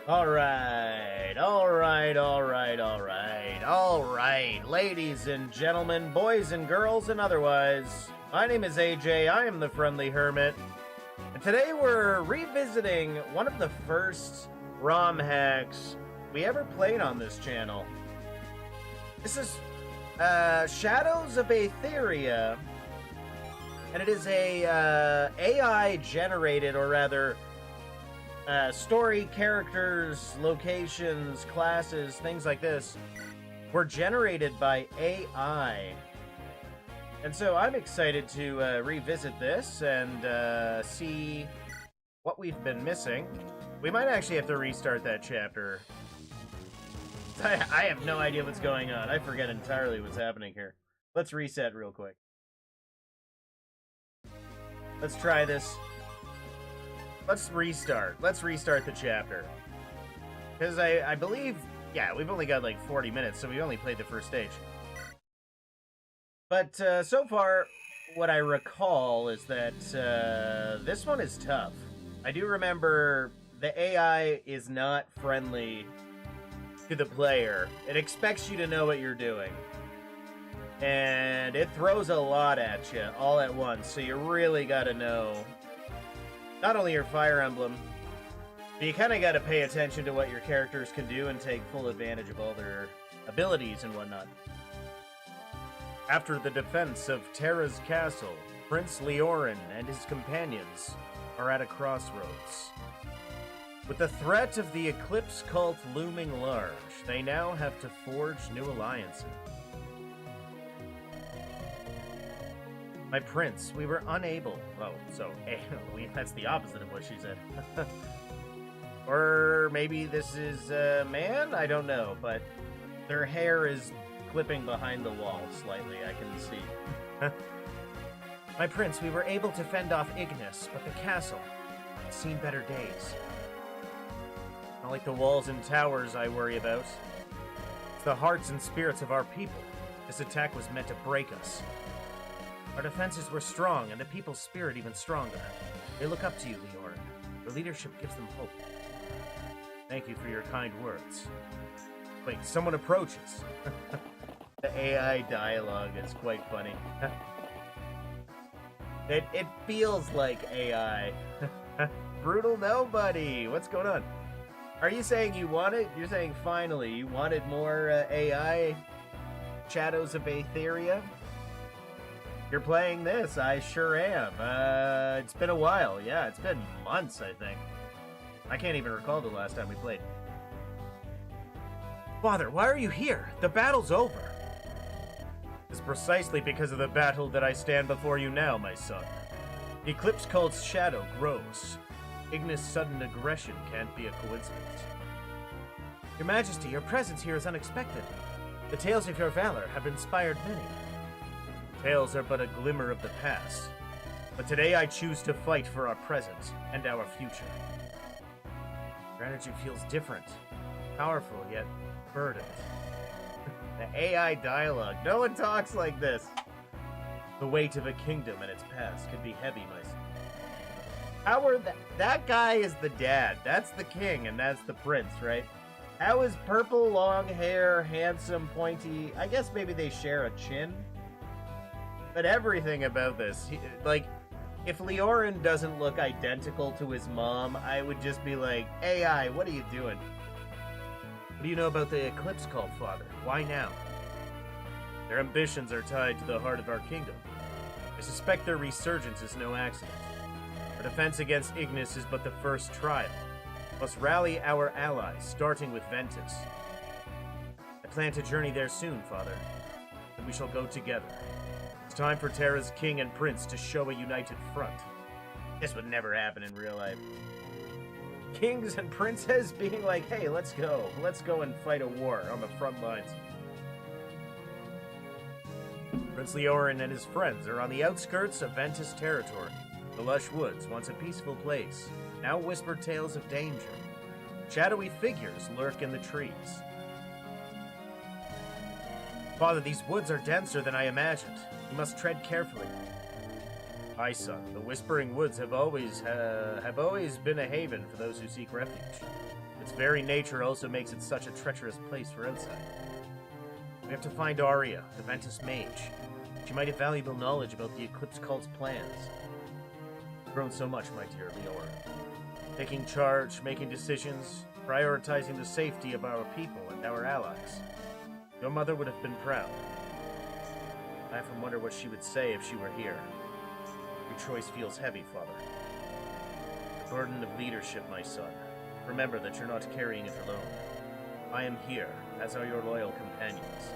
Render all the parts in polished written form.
Alright, ladies and gentlemen, boys and girls and otherwise. My name is AJ, I am the Friendly Hermit, and today we're revisiting one of the first ROM hacks we ever played on this channel. This is Shadows of Aetheria, and it is a AI-generated, or rather, story, characters, locations, classes, things like this were generated by AI. And so I'm excited to revisit this and see what we've been missing. We might actually have to restart that chapter. I have no idea what's going on. I forget entirely what's happening here. Let's reset real quick. Let's try this. Let's restart. Let's restart the chapter. Because I believe, yeah, we've only got like 40 minutes, so we only played the first stage. But so far, what I recall is that this one is tough. I do remember the AI is not friendly to the player. It expects you to know what you're doing. And it throws a lot at you all at once, so you really got to know not only your Fire Emblem, but you kind of got to pay attention to what your characters can do and take full advantage of all their abilities and whatnot. After the defense of Terra's castle, Prince Leorin and his companions are at a crossroads. With the threat of the Eclipse cult looming large, they now have to forge new alliances. My prince, we were unable... Oh, so, that's the opposite of what she said. Or maybe this is a man? I don't know, but their hair is clipping behind the wall slightly, I can see. My prince, we were able to fend off Ignis, but the castle has seen better days. Not like the walls and towers I worry about. It's the hearts and spirits of our people. This attack was meant to break us. Our defenses were strong, and the people's spirit even stronger. They look up to you, Leorin. Your leadership gives them hope. Thank you for your kind words. Wait, someone approaches. The AI dialogue is quite funny. It feels like AI. Brutal nobody. What's going on? Are you saying you want it? You're saying finally you wanted more AI Shadows of Aetheria? You're playing this, I sure am. It's been a while. Yeah, it's been months, I think. I can't even recall the last time we played. Father, why are you here? The battle's over. It's precisely because of the battle that I stand before you now, my son. The Eclipse cult's shadow grows. Ignis' sudden aggression can't be a coincidence. Your Majesty, your presence here is unexpected. The tales of your valor have inspired many. Tales are but a glimmer of the past, but today I choose to fight for our present and our future. Your energy feels different, powerful yet burdened. The AI dialogue, no one talks like this. The weight of a kingdom and its past can be heavy, my son. How are that guy is the dad, that's the king, and that's the prince, right? How is purple, long hair, handsome, pointy? I guess maybe they share a chin. But everything about this, like, if Leorin doesn't look identical to his mom, I would just be like, AI, what are you doing? What do you know about the Eclipse cult, Father? Why now? Their ambitions are tied to the heart of our kingdom. I suspect their resurgence is no accident. Our defense against Ignis is but the first trial. We must rally our allies, starting with Ventus. I plan to journey there soon, Father, and we shall go together. It's time for Terra's king and prince to show a united front. This would never happen in real life. Kings and princes being like, hey, let's go and fight a war on the front lines. Prince Leorin and his friends are on the outskirts of Ventus territory. The lush woods, once a peaceful place, now whisper tales of danger. Shadowy figures lurk in the trees. Father, these woods are denser than I imagined. You must tread carefully. My son, the Whispering Woods have always been a haven for those who seek refuge. Its very nature also makes it such a treacherous place for outside. We have to find Aria, the Ventus Mage. She might have valuable knowledge about the Eclipse Cult's plans. You've grown so much, my dear Leora. Taking charge, making decisions, prioritizing the safety of our people and our allies. Your mother would have been proud. I often wonder what she would say if she were here. Your choice feels heavy, Father. The burden of leadership, my son. Remember that you're not carrying it alone. I am here, as are your loyal companions.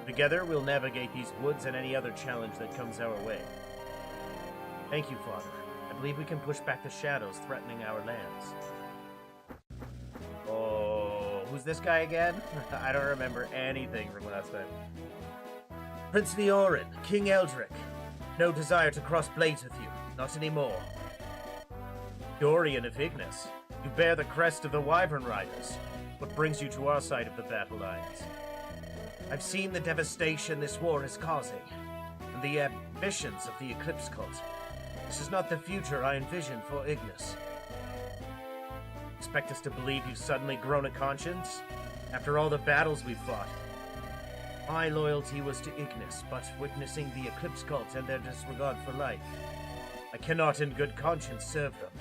Together, we'll navigate these woods and any other challenge that comes our way. Thank you, Father. I believe we can push back the shadows threatening our lands. Oh, who's this guy again? I don't remember anything from last time. Prince Leorin, King Eldrick. No desire to cross blades with you. Not anymore. Dorian of Ignis. You bear the crest of the Wyvern Riders. What brings you to our side of the battle lines? I've seen the devastation this war is causing, and the ambitions of the Eclipse Cult. This is not the future I envision for Ignis. Expect us to believe you've suddenly grown a conscience? After all the battles we've fought? My loyalty was to Ignis, but witnessing the Eclipse Cult and their disregard for life, I cannot in good conscience serve them.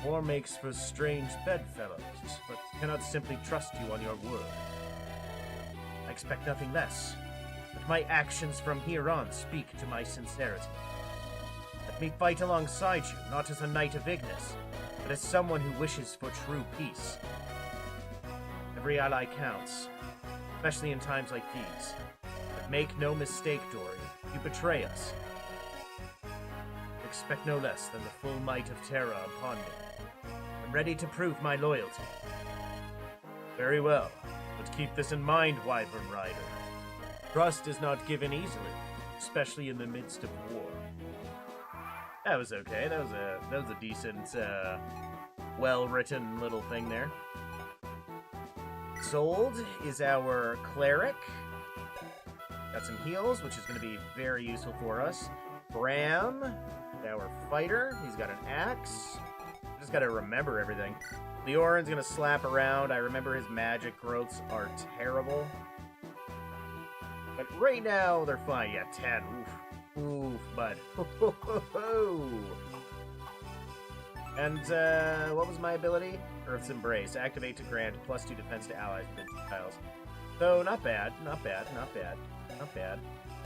War makes for strange bedfellows, but cannot simply trust you on your word. I expect nothing less, but my actions from here on speak to my sincerity. Let me fight alongside you, not as a knight of Ignis, but as someone who wishes for true peace. Every ally counts, especially in times like these. But make no mistake, Dorian, you betray us. Expect no less than the full might of Terra upon me. I'm ready to prove my loyalty. Very well, but keep this in mind, Wyvern Rider. Trust is not given easily, especially in the midst of war. That was okay. That was a decent, well-written little thing there. Sold is our cleric. Got some heals, which is going to be very useful for us. Bram, our fighter. He's got an axe. Just got to remember everything. Leorin's going to slap around. I remember his magic growths are terrible. But right now, they're fine. Yeah, 10. Oof. Oof, bud. And, what was my ability? Earth's Embrace. Activate to grant +2 defense to allies within tiles. So, not bad. Not bad. Not bad. Not bad.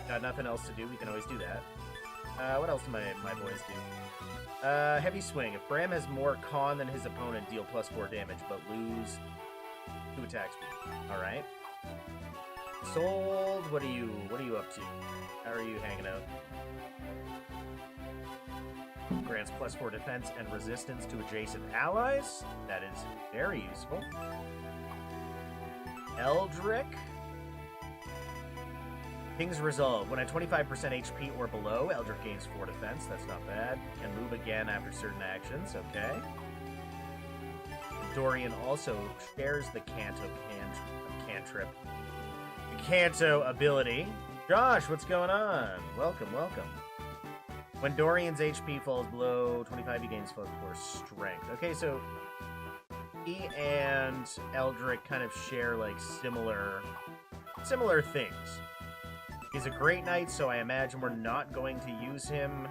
Got nothing else to do. We can always do that. What else do my boys do? Heavy Swing. If Bram has more con than his opponent, deal +4 damage, but lose 2 attack speed. Alright. Sold. What are you up to? How are you hanging out? Grants +4 defense and resistance to adjacent allies. That is very useful. Eldrick. King's Resolve. When at 25% HP or below, Eldrick gains 4 defense. That's not bad. Can move again after certain actions. Okay. Dorian also shares the cantrip. The Canto ability. Josh, what's going on? Welcome, welcome. When Dorian's HP falls below 25, he gains +4 strength. Okay, so he and Eldrick kind of share, like, similar things. He's a great knight, so I imagine we're not going to use him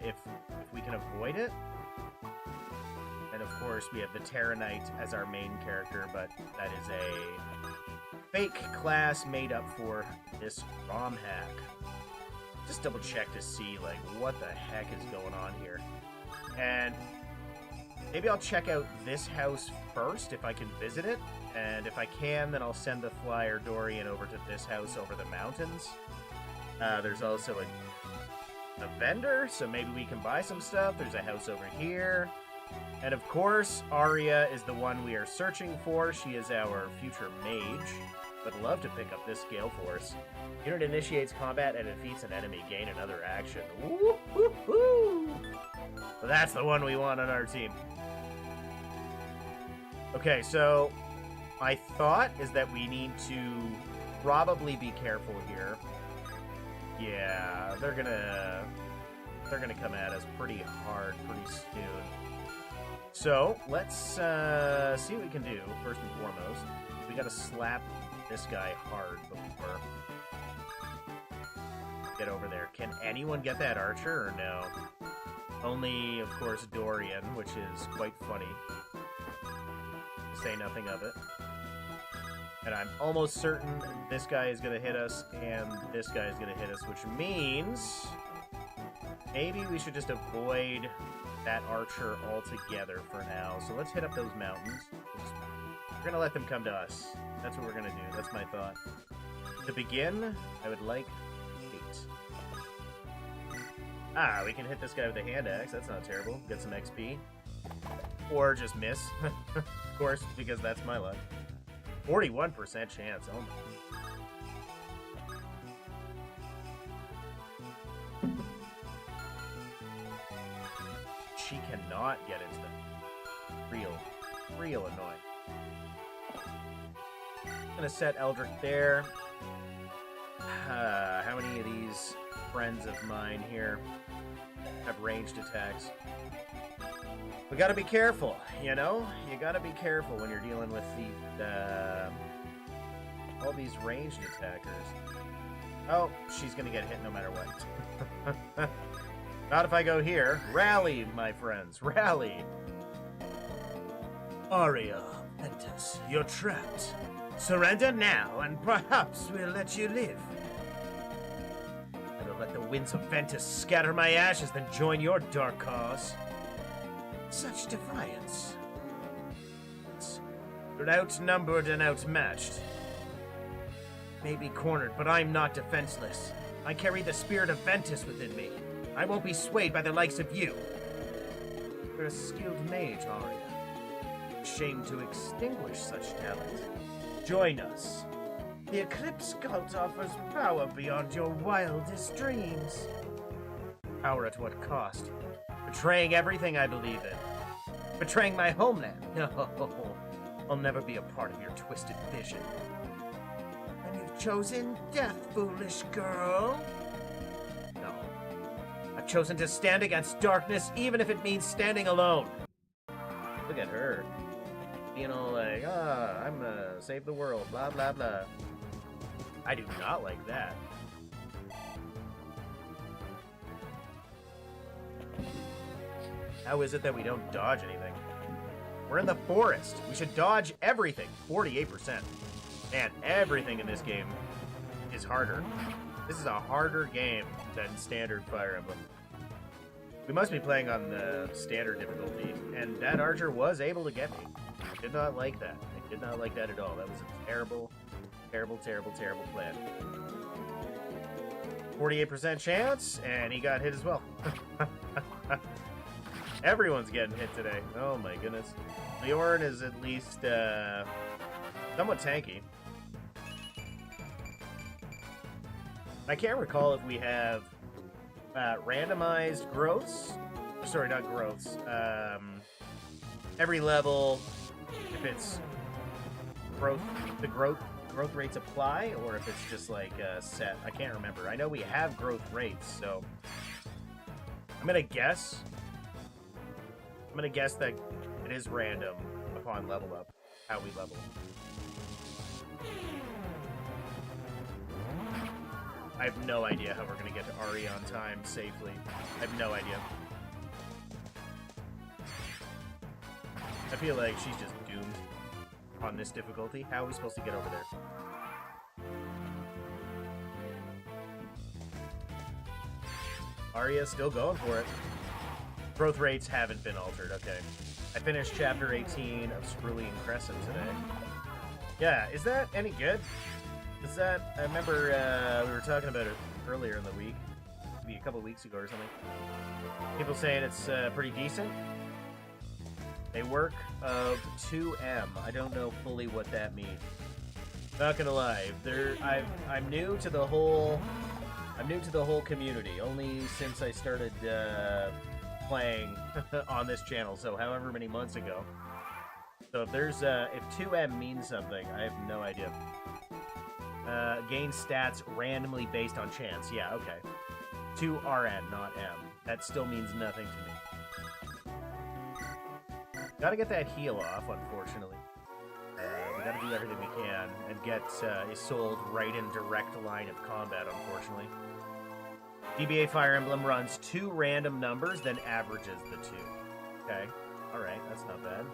if we can avoid it. And of course, we have the Terra Knight as our main character, but that is a fake class made up for this Romhack. Just double check to see, like, what the heck is going on here. And maybe I'll check out this house first, if I can visit it. And if I can, then I'll send the flyer Dorian over to this house over the mountains. There's also a vendor, so maybe we can buy some stuff. There's a house over here. And of course, Aria is the one we are searching for. She is our future mage. Would love to pick up this Gale Force. Unit initiates combat and defeats an enemy. Gain another action. Woo-hoo-hoo! So that's the one we want on our team. Okay, so my thought is that we need to probably be careful here. Yeah, they're gonna come at us pretty hard pretty soon. So let's see what we can do first and foremost. We gotta slap this guy hard before get over there. Can anyone get that archer or no? Only, of course, Dorian, which is quite funny. To say nothing of it. And I'm almost certain this guy is going to hit us, and this guy is going to hit us, which means maybe we should just avoid that archer altogether for now. So let's hit up those mountains. We're going to let them come to us. That's what we're going to do. That's my thought. To begin, I would like 8. Ah, we can hit this guy with a hand axe. That's not terrible. Get some XP. Or just miss. Of course, because that's my luck. 41% chance. Oh my. She cannot get into them. Real annoying. I'm gonna set Eldrick there. How many of these friends of mine here have ranged attacks? We gotta be careful, you know? You gotta be careful when you're dealing with all these ranged attackers. Oh, she's gonna get hit no matter what. Not if I go here. Rally, my friends, rally! Aria, Ventus, you're trapped. Surrender now, and perhaps we'll let you live. Better let the winds of Ventus scatter my ashes than join your dark cause. Such defiance. You're outnumbered and outmatched. May be cornered, but I'm not defenseless. I carry the spirit of Ventus within me. I won't be swayed by the likes of you. You're a skilled mage, Aria. Shame to extinguish such talent. Join us. The Eclipse Cult offers power beyond your wildest dreams. Power at what cost? Betraying everything I believe in. Betraying my homeland. No, I'll never be a part of your twisted vision. And you've chosen death, foolish girl. No. I've chosen to stand against darkness, even if it means standing alone. Look at her. Being all like, I'm gonna save the world, blah, blah, blah. I do not like that. How is it that we don't dodge anything? We're in the forest. We should dodge everything. 48%. Man, everything in this game is harder. This is a harder game than standard Fire Emblem. We must be playing on the standard difficulty, and that archer was able to get me. I did not like that. I did not like that at all. That was a terrible, terrible, terrible, terrible plan. 48% chance, and he got hit as well. Everyone's getting hit today. Oh my goodness. Leorn is at least somewhat tanky. I can't recall if we have randomized growths. Sorry, not growths. Every level, if it's growth, the growth rates apply, or if it's just like set. I can't remember. I know we have growth rates, so I'm gonna guess. I'm gonna guess that it is random upon level up, how we level. I have no idea how we're gonna get to Aria on time safely. I have no idea. I feel like she's just doomed on this difficulty. How are we supposed to get over there? Aria's still going for it. Growth rates haven't been altered, okay. I finished chapter 18 of Cerulean Crescent today. Yeah, is that any good? Is that... I remember we were talking about it earlier in the week. Maybe a couple weeks ago or something. People saying it's pretty decent. A work of 2M. I don't know fully what that means. Not gonna lie. I'm new to the whole... I'm new to the whole community. Only since I started... playing on this channel, so however many months ago. So if there's if 2M means something, I have no idea. Gain stats randomly based on chance. Yeah, okay. To RN, not M. That still means nothing to me. Gotta get that heal off, unfortunately. We gotta do everything we can and get Isolde right in direct line of combat, unfortunately. DBA Fire Emblem runs 2 random numbers, then averages the 2. Okay. Alright, that's not bad.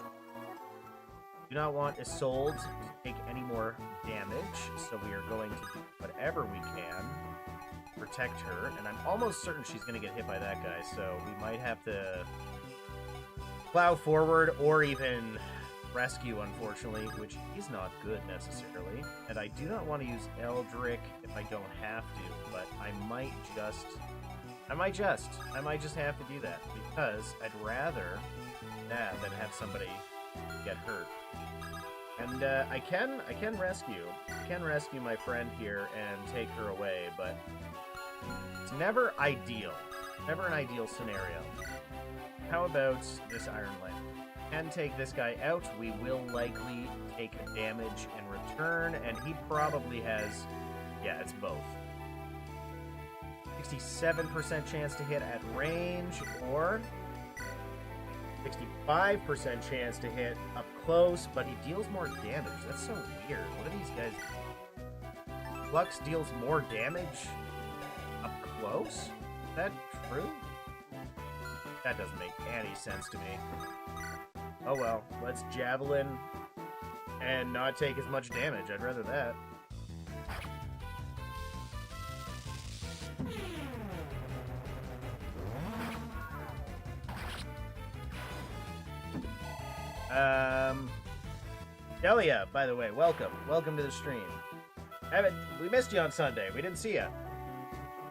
Do not want Isolde to take any more damage, so we are going to do whatever we can to protect her, and I'm almost certain she's going to get hit by that guy, so we might have to plow forward or even rescue, unfortunately, which is not good necessarily, and I do not want to use Eldrick if I don't have to, but I might just have to do that, because I'd rather that than have somebody get hurt. And I can rescue my friend here and take her away, but it's never ideal. Never an ideal scenario. How about this Iron Lamp? Can take this guy out. We will likely take damage in return, and he probably has, yeah, it's both. 67% chance to hit at range, or 65% chance to hit up close, but he deals more damage. That's so weird. What are these guys? Flux deals more damage up close? Is that true? That doesn't make any sense to me. Oh well, let's Javelin and not take as much damage. I'd rather that. Delia, by the way, welcome. Welcome to the stream. We missed you on Sunday. We didn't see you.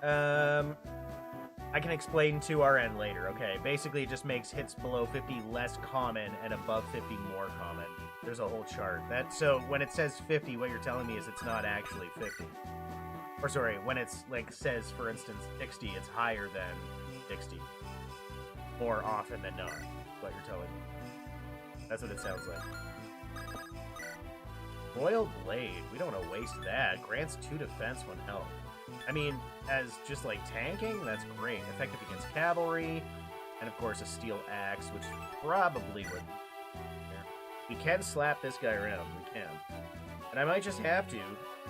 I can explain to RN later, okay? Basically, it just makes hits below 50 less common and above 50 more common. There's a whole chart. So when it says 50, what you're telling me is it's not actually 50. Or sorry, when it's like says, for instance, 60, it's higher than 60. More often than not, what you're telling me. That's what it sounds like. Royal Blade. We don't want to waste that. Grants 2 defense, 1 health. I mean, as just like tanking, that's great. Effective against cavalry, and of course a steel axe, which probably would. Yeah. We can slap this guy around. We can. And I might just have to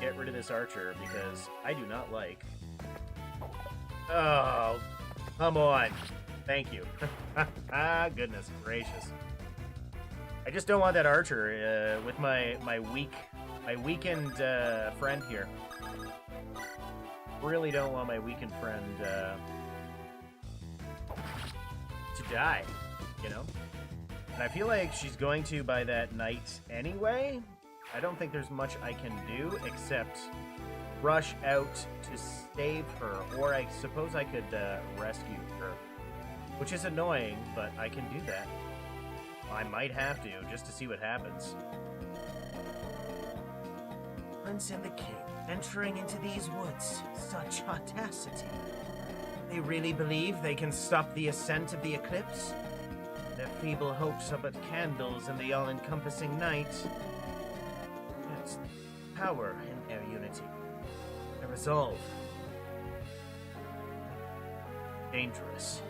get rid of this archer because I do not like. Oh, come on. Thank you. Goodness gracious. I just don't want that archer with my weakened friend here. Really don't want my weakened friend to die, you know? And I feel like she's going to by that night anyway. I don't think there's much I can do except rush out to save her, or I suppose I could rescue her, which is annoying, but I can do that. I might have to, just to see what happens. Prince and the King entering into these woods. Such audacity. They really believe they can stop the ascent of the eclipse? Their feeble hopes are but candles in the all-encompassing night. Yet, power in their unity. Their resolve. Dangerous.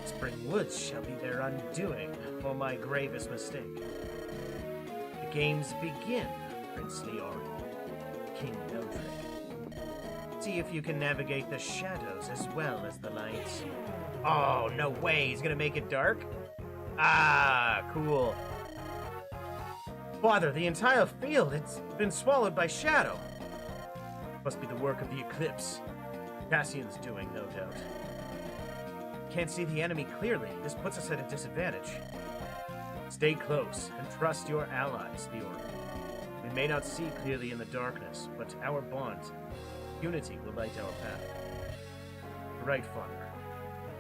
Spring Woods shall be their undoing for my gravest mistake. The games begin, Princely Ori, King Eldrick. See if you can navigate the shadows as well as the light. Oh, no way, he's gonna make it dark? Ah, cool. Father, the entire field, it's been swallowed by shadow. Must be the work of the eclipse. Cassian's doing, no doubt. Can't see the enemy clearly. This puts us at a disadvantage. Stay close and trust your allies, the Order. We may not see clearly in the darkness, but our bond, unity, will light our path. Right, Father.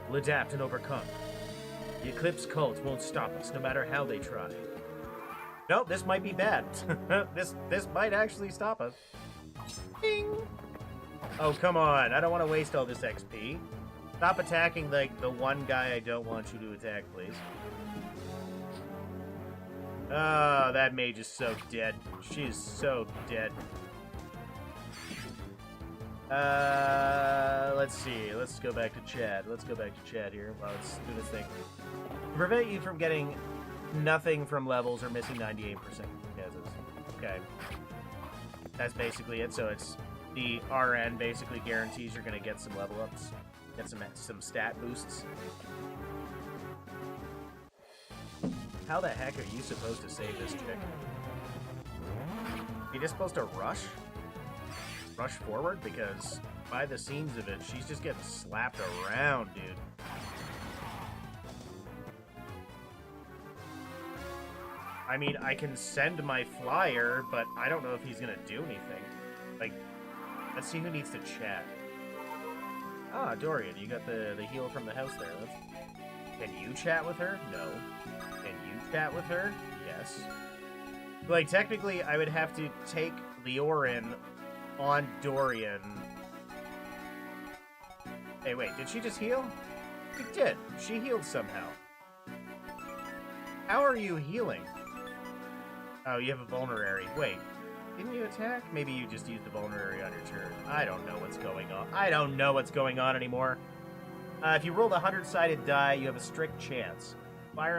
We'll adapt and overcome. The Eclipse cult won't stop us, no matter how they try. Nope, this might be bad. This might actually stop us. Ding! Oh, come on. I don't want to waste all this XP. Stop attacking, like, the one guy I don't want you to attack, please. Oh, that mage is so dead. She is so dead. Let's see. Let's go back to chat. Let's go back to chat here. Well, let's do this thing. To prevent you from getting nothing from levels or missing 98% guesses. Okay. That's basically it. So it's the RN basically guarantees you're going to get some level ups, get some stat boosts. How the heck are you supposed to save this chick? You're just supposed to rush forward? Because by the scenes of it, she's just getting slapped around, dude. I mean, I can send my flyer, but I don't know if he's gonna do anything. Like, let's see who needs to chat. Ah, Dorian, you got the heal from the house there. Can you chat with her? No. Can you chat with her? Yes. Like, technically, I would have to take Leorin on Dorian. Hey, wait, did she just heal? She did. She healed somehow. How are you healing? Oh, you have a vulnerary. Wait, didn't you attack? Maybe you just used the vulnerary on your turn. I don't know what's going on. I don't know what's going on anymore. If you roll a 100-sided die, you have a strict chance. Fire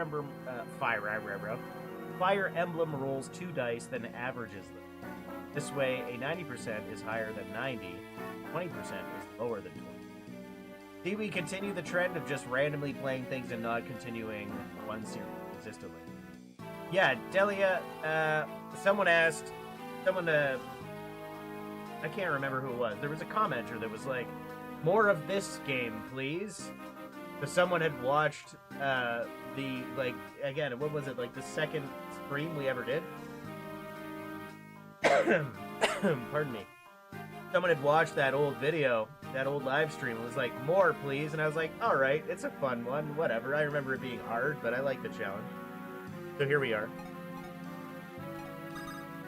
Emblem rolls 2 dice, then averages them. This way, a 90% is higher than 90, 20% is lower than 20. See, we continue the trend of just randomly playing things and not continuing one series consistently. Yeah, Delia, someone asked, I can't remember who it was. There was a commenter that was like, more of this game, please. Because someone had watched again, what was it, like the second stream we ever did? Pardon me. Someone had watched that old video, that old live stream, and was like, more, please. And I was like, alright, it's a fun one, whatever. I remember it being hard, but I like the challenge. So here we are.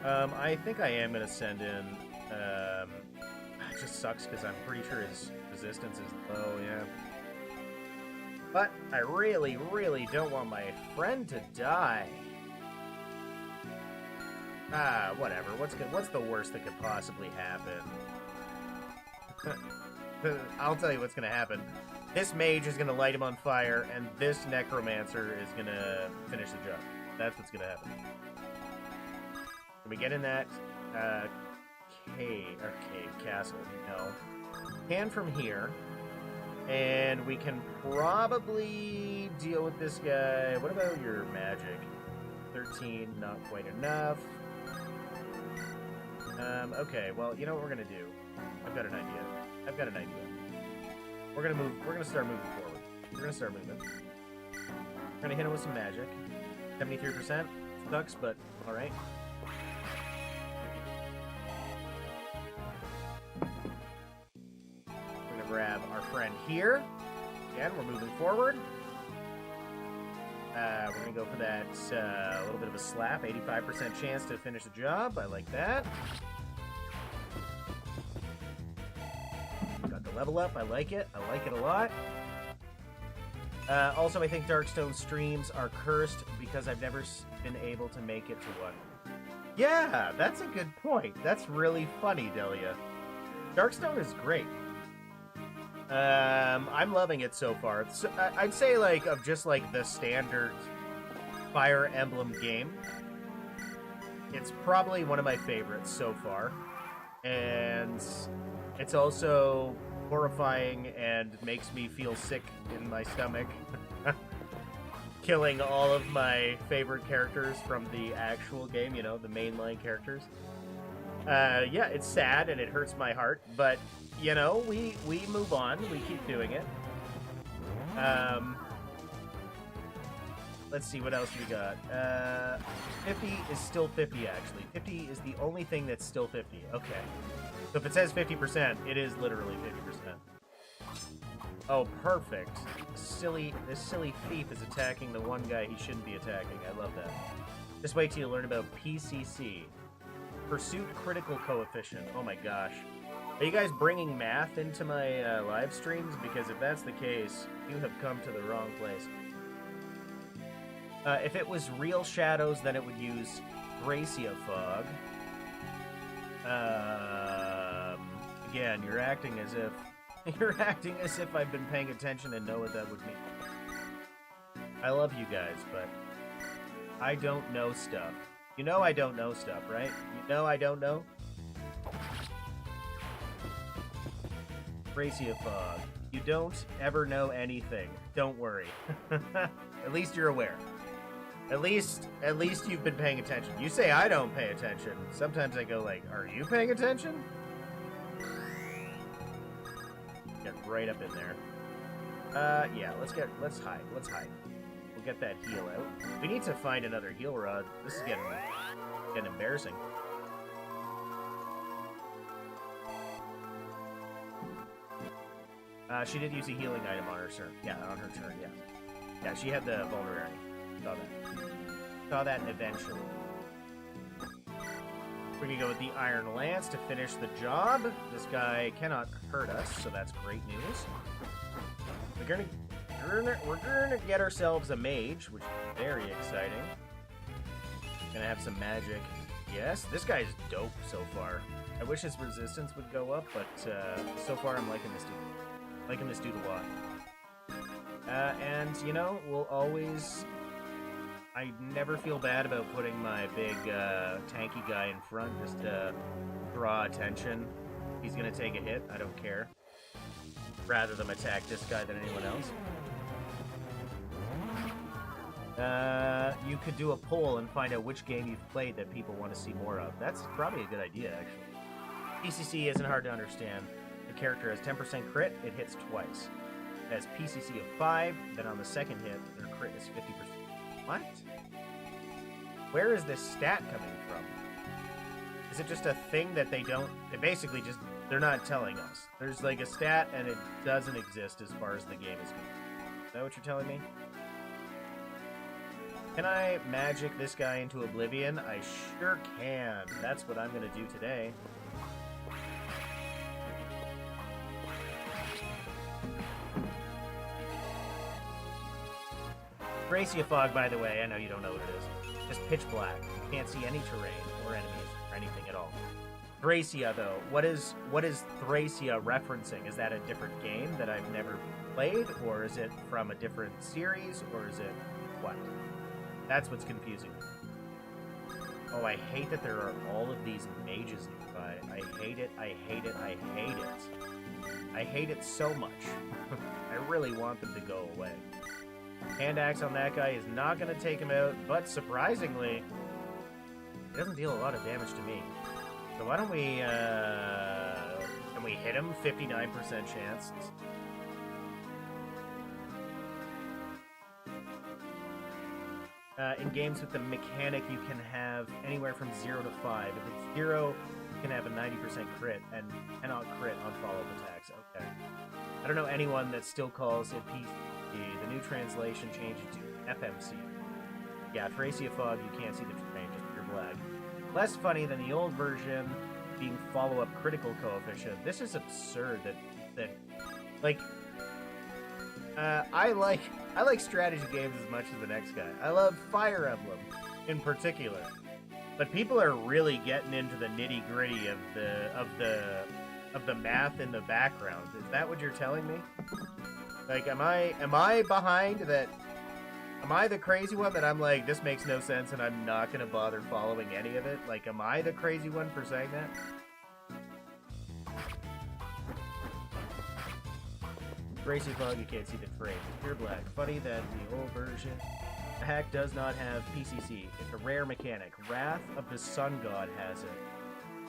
I think I am going to send in, it just sucks because I'm pretty sure his resistance is low, yeah. But I really, really don't want my friend to die. Ah, whatever. What's the worst that could possibly happen? I'll tell you what's going to happen. This mage is going to light him on fire, and this necromancer is going to finish the job. That's what's going to happen. Can we get in that castle? No. Can from here. And we can probably deal with this guy. What about your magic? 13, not quite enough. Okay, well, you know what we're gonna do? I've got an idea. We're gonna start moving forward. We're gonna start moving. We're gonna hit him with some magic. 73%. Sucks, but alright. We're gonna grab our friend here. Again, we're moving forward. We're gonna go for that little bit of a slap. 85% chance to finish the job. I like that. Got the level up. I like it. I like it a lot. Also, I think Darkstone streams are cursed because I've never been able to make it to one. Yeah, that's a good point. That's really funny, Delia. Darkstone is great. I'm loving it so far. I'd say, like, of just, like, the standard Fire Emblem game, it's probably one of my favorites so far. And it's also horrifying and makes me feel sick in my stomach. Killing all of my favorite characters from the actual game, you know, the mainline characters. Yeah, it's sad and it hurts my heart, but, you know, we move on. We keep doing it. Let's see, what else we got? 50 is still 50, actually. 50 is the only thing that's still 50. Okay. So if it says 50%, it is literally 50%. Oh, perfect. This silly thief is attacking the one guy he shouldn't be attacking. I love that. Just wait till you learn about PCC. Pursuit Critical Coefficient. Oh my gosh. Are you guys bringing math into my live streams? Because if that's the case, you have come to the wrong place. If it was real shadows, then it would use Gracia Fog. again. You're acting as if I've been paying attention and know what that would mean. I love you guys, but I don't know stuff. You know I don't know stuff, right? You know I don't know? Gracia Fog. You don't ever know anything. Don't worry. At least you're aware. At least you've been paying attention. You say I don't pay attention. Sometimes I go like, are you paying attention? Get right up in there. Yeah, let's hide. Let's hide. We'll get that heal out. We need to find another heal rod. This is getting embarrassing. She did use a healing item on her turn. Yeah, on her turn, yeah. Yeah, she had the vulnerability. Saw that. Saw that eventually. We can go with the Iron Lance to finish the job. This guy cannot hurt us, so that's great news. We're gonna get ourselves a mage, which is very exciting. Gonna have some magic. Yes, this guy's dope so far. I wish his resistance would go up, but so far I'm liking this dude. Liking this dude a lot. And, you know, we'll always... I never feel bad about putting my big tanky guy in front just to draw attention. He's gonna take a hit, I don't care. Rather than attack this guy than anyone else. You could do a poll and find out which game you've played that people want to see more of. That's probably a good idea, actually. PCC isn't hard to understand. The character has 10% crit, it hits twice. It has PCC of 5, then on the second hit, their crit is 50%. What? Where is this stat coming from? Is it just a thing that they don't... They basically just... They're not telling us. There's like a stat and it doesn't exist as far as the game is concerned. Is that what you're telling me? Can I magic this guy into oblivion? I sure can. That's what I'm going to do today. Gracia Fog, by the way, I know you don't know what it is. Just pitch black. You can't see any terrain or enemies or anything at all. Thracia, though. What is Thracia referencing? Is that a different game that I've never played? Or is it from a different series? Or is it what? That's what's confusing. Oh, I hate that there are all of these mages nearby. I hate it, I hate it, I hate it. I hate it so much. I really want them to go away. Hand axe on that guy is not going to take him out, but surprisingly, it doesn't deal a lot of damage to me. So why don't we, can we hit him? 59% chance. In games with the mechanic, you can have anywhere from 0 to 5. If it's 0, you can have a 90% crit and cannot crit on follow-up attacks. Okay. I don't know anyone that still calls it PC. The new translation changed it to FMC. Yeah, Thracia Fog, you can't see the terrain, just pure black. Less funny than the old version being follow-up critical coefficient. This is absurd I like strategy games as much as the next guy. I love Fire Emblem in particular. But people are really getting into the nitty-gritty of the math in the background. Is that what you're telling me? Like, am I behind that? Am I the crazy one that I'm like, this makes no sense and I'm not going to bother following any of it? Like, am I the crazy one for saying that? Gracie Fog, you can't see the frame. Pure black. Funny that the old version, the hack does not have PCC. It's a rare mechanic. Wrath of the Sun God has it.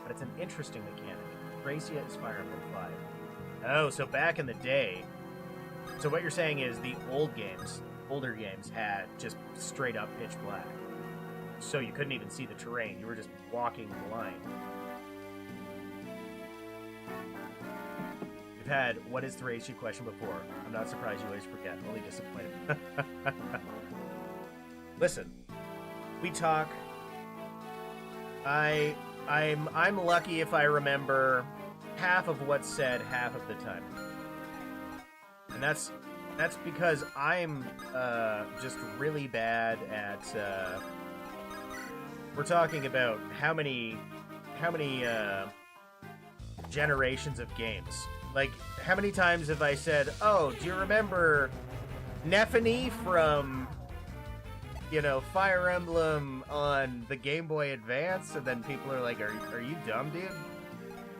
But it's an interesting mechanic. Gracia is Fire Emblem 5. Oh, so back in the day... So what you're saying is the older games had just straight up pitch black. So you couldn't even see the terrain. You were just walking blind. We've had what is Thracia question before. I'm not surprised you always forget. Only disappointed. Listen, we talk. I'm lucky if I remember half of what's said half of the time. And that's because I'm just really bad at we're talking about how many generations of games. Like, how many times have I said, oh, do you remember Nephany from, you know, Fire Emblem on the Game Boy Advance? And then people are like, are you dumb, dude?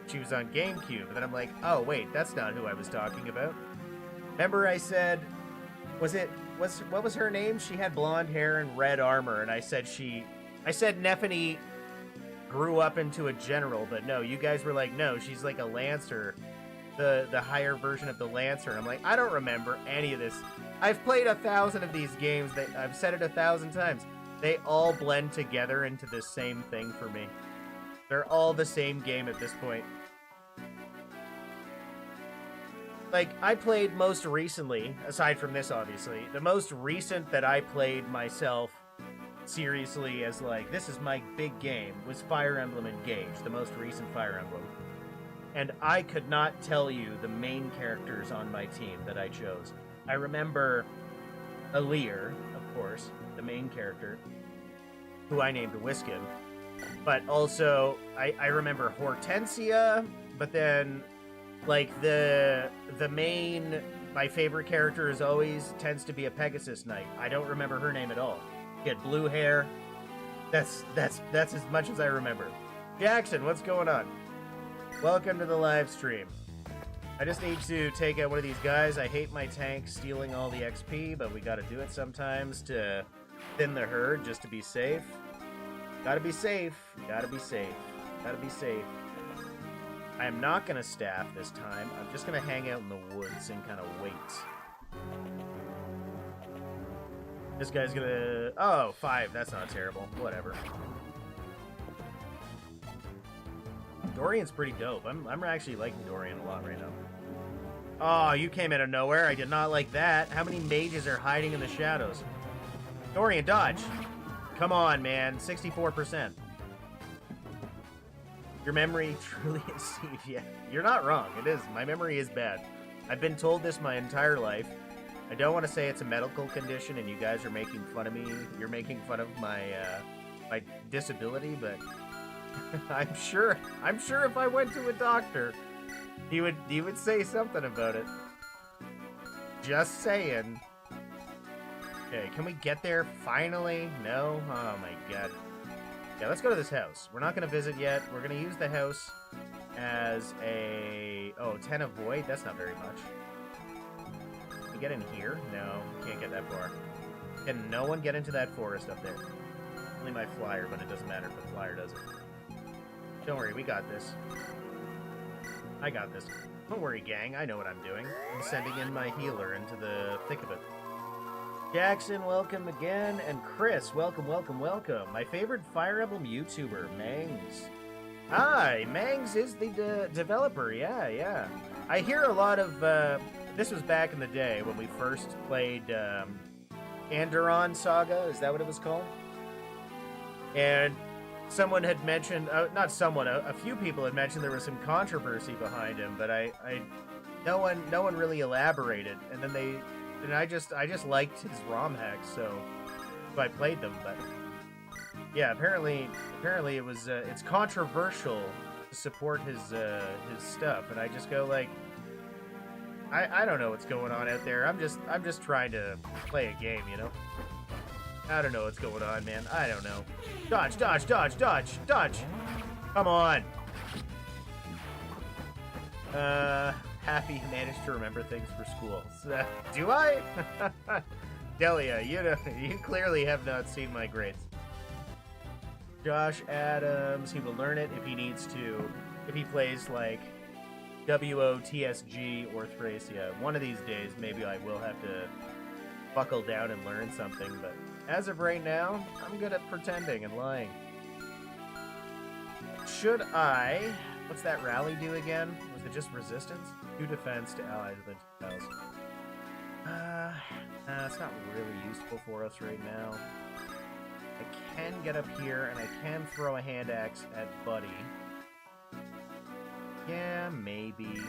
She was on GameCube. And then I'm like, oh, wait, that's not who I was talking about. Remember I said, what was her name? She had blonde hair and red armor, and I said Nephany grew up into a general, but no, you guys were like, no, she's like a Lancer, the higher version of the Lancer. And I'm like, I don't remember any of this. I've played 1,000 of these games. I've said it 1,000 times. They all blend together into the same thing for me. They're all the same game at this point. Like, I played most recently, aside from this, obviously, the most recent that I played myself seriously as, like, this is my big game, was Fire Emblem Engage, the most recent Fire Emblem. And I could not tell you the main characters on my team that I chose. I remember Alear, of course, the main character, who I named Whiskin. But also, I remember Hortensia, but then, like, the main, my favorite character is always, tends to be a Pegasus Knight. I don't remember her name at all. She had blue hair. That's as much as I remember. Jackson, what's going on? Welcome to the live stream. I just need to take out one of these guys. I hate my tank stealing all the XP, but we gotta do it sometimes to thin the herd just to be safe. Gotta be safe. Gotta be safe. Gotta be safe. I am not gonna staff this time. I'm just gonna hang out in the woods and kind of wait. This guy's gonna... Oh, 5. That's not terrible. Whatever. Dorian's pretty dope. I'm actually liking Dorian a lot right now. Oh, you came out of nowhere. I did not like that. How many mages are hiding in the shadows? Dorian, dodge. Come on, man. 64%. Your memory truly is Steve. Yeah, you're not wrong. It is. My memory is bad. I've been told this my entire life. I don't want to say it's a medical condition and you guys are making fun of me. You're making fun of my my disability, but I'm sure if I went to a doctor, he would say something about it. Just saying. Okay, can we get there finally? No? Oh my god. Yeah, let's go to this house. We're not going to visit yet. We're going to use the house as a... Oh, 10 of Void? That's not very much. Can we get in here? No, can't get that far. Can no one get into that forest up there? Only my flyer, but it doesn't matter if the flyer does it. Don't worry, we got this. I got this. Don't worry, gang. I know what I'm doing. I'm sending in my healer into the thick of it. Jackson, welcome again. And Chris, welcome, welcome, welcome. My favorite Fire Emblem YouTuber, Mangs. Hi, Mangs is the developer. Yeah. I hear a lot of... this was back in the day when we first played Anderon Saga. Is that what it was called? And someone had mentioned... not someone, a few people had mentioned there was some controversy behind him, but no one really elaborated. And then I just liked his ROM hacks, so I played them. But yeah, apparently it was it's controversial to support his stuff, and I just go like, I don't know what's going on out there. I'm just trying to play a game, you know. I don't know what's going on, man. I don't know. Dodge, dodge, dodge, dodge, dodge. Come on. Happy managed to remember things for school. Do I? Delia, you clearly have not seen my grades. Josh Adams, he will learn it if he needs to. If he plays, like, WOTSG or Thracia. One of these days, maybe I will have to buckle down and learn something, but as of right now, I'm good at pretending and lying. Should I... What's that rally do again? Was it just resistance? 2 defense to allies within 2 tiles. It's not really useful for us right now. I can get up here, and I can throw a hand axe at Buddy. Yeah, maybe.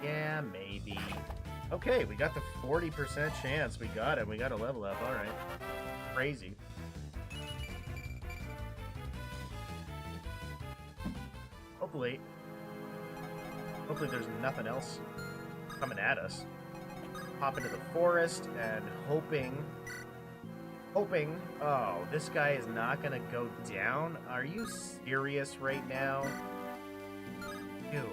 Yeah, maybe. Okay, we got the 40% chance. We got it. We got a level up. Alright. Crazy. Hopefully there's nothing else coming at us. Hop into the forest and hoping... Oh, this guy is not gonna go down? Are you serious right now? Ew.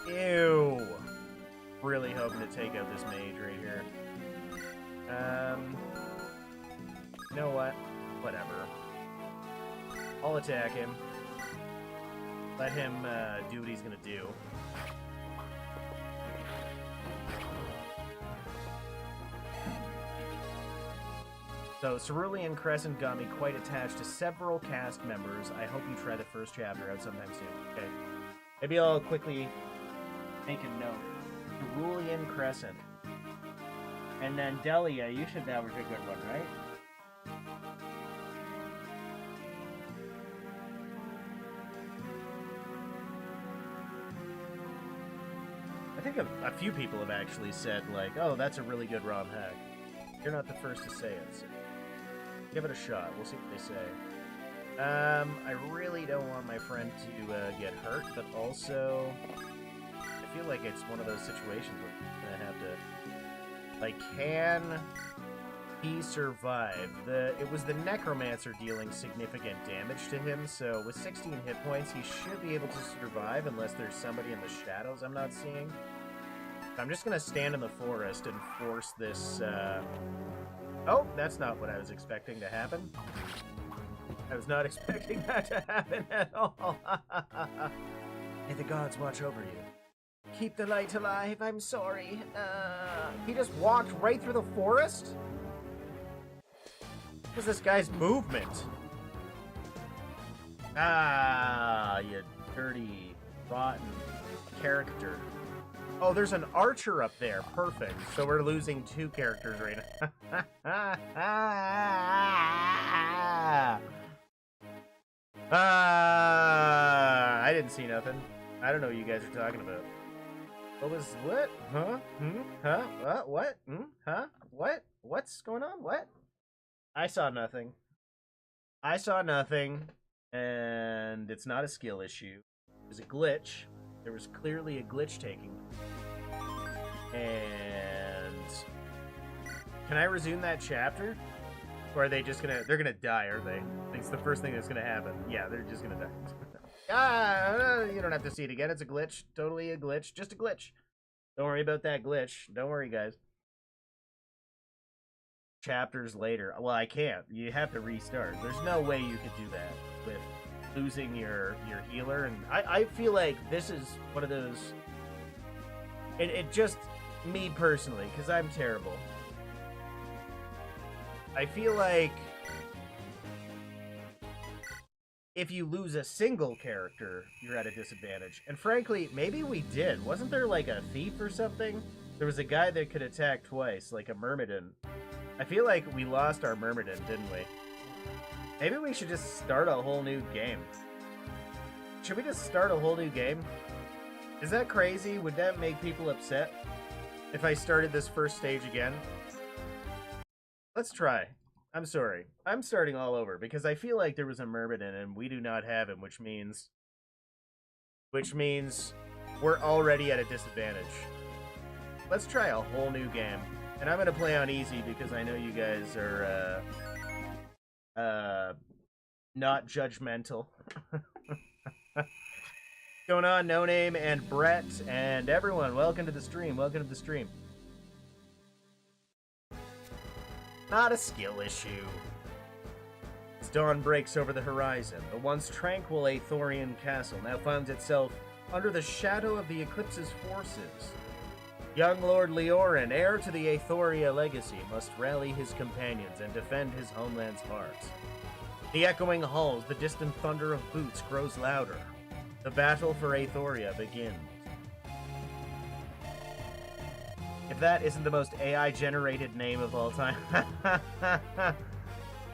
Ew. Really hoping to take out this mage right here. You know what? Whatever. I'll attack him. Let him do what he's gonna do. So, Cerulean Crescent got me quite attached to several cast members. I hope you try the first chapter out sometime soon. Okay. Maybe I'll quickly make a note. Cerulean Crescent. And then Delia, you should have a good one, right? I think a few people have actually said, like, oh, that's a really good ROM hack. You're not the first to say it, so give it a shot. We'll see what they say. I really don't want my friend to get hurt, but also I feel like it's one of those situations where I'm gonna have to, like, can he survive? It was the Necromancer dealing significant damage to him, so with 16 hit points, he should be able to survive unless there's somebody in the shadows I'm not seeing. I'm just gonna stand in the forest and force this, Oh, that's not what I was expecting to happen. I was not expecting that to happen at all. May the gods watch over you. Keep the light alive, I'm sorry. He just walked right through the forest? What is this guy's movement? Ah, you dirty, rotten character. Oh, there's an archer up there. Perfect. So we're losing 2 characters right now. I didn't see nothing. I don't know what you guys are talking about. What? Huh? Huh? What? Huh? What? What's going on? What? I saw nothing. I saw nothing. And it's not a skill issue. It was a glitch. There was clearly a glitch taking. And can I resume that chapter? Or are they just gonna... They're gonna die, are they? It's the first thing that's gonna happen. Yeah, they're just gonna die. You don't have to see it again. It's a glitch. Totally a glitch. Just a glitch. Don't worry about that glitch. Don't worry, guys. Chapters later. Well, I can't. You have to restart. There's no way you could do that with losing your healer. And I feel like this is one of those... It just... Me personally, because I'm terrible. I feel like if you lose a single character, you're at a disadvantage. And frankly, maybe we did. Wasn't there like a thief or something? There was a guy that could attack twice, like a Myrmidon. I feel like we lost our Myrmidon, didn't we? Maybe we should just start a whole new game. Should we just start a whole new game? Is that crazy? Would that make people upset? If I started this first stage again? Let's try. I'm sorry. I'm starting all over because I feel like there was a Myrmidon and we do not have him, which means we're already at a disadvantage. Let's try a whole new game. And I'm gonna play on easy because I know you guys are not judgmental. Going on, No Name and Brett and everyone, welcome to the stream. Welcome to the stream. Not a skill issue. As dawn breaks over the horizon, the once tranquil Aethorian castle now finds itself under the shadow of the Eclipse's forces. Young Lord Leorin, heir to the Aethoria legacy, must rally his companions and defend his homeland's heart. The echoing halls, the distant thunder of boots grows louder. The battle for Aethoria begins. If that isn't the most AI-generated name of all time.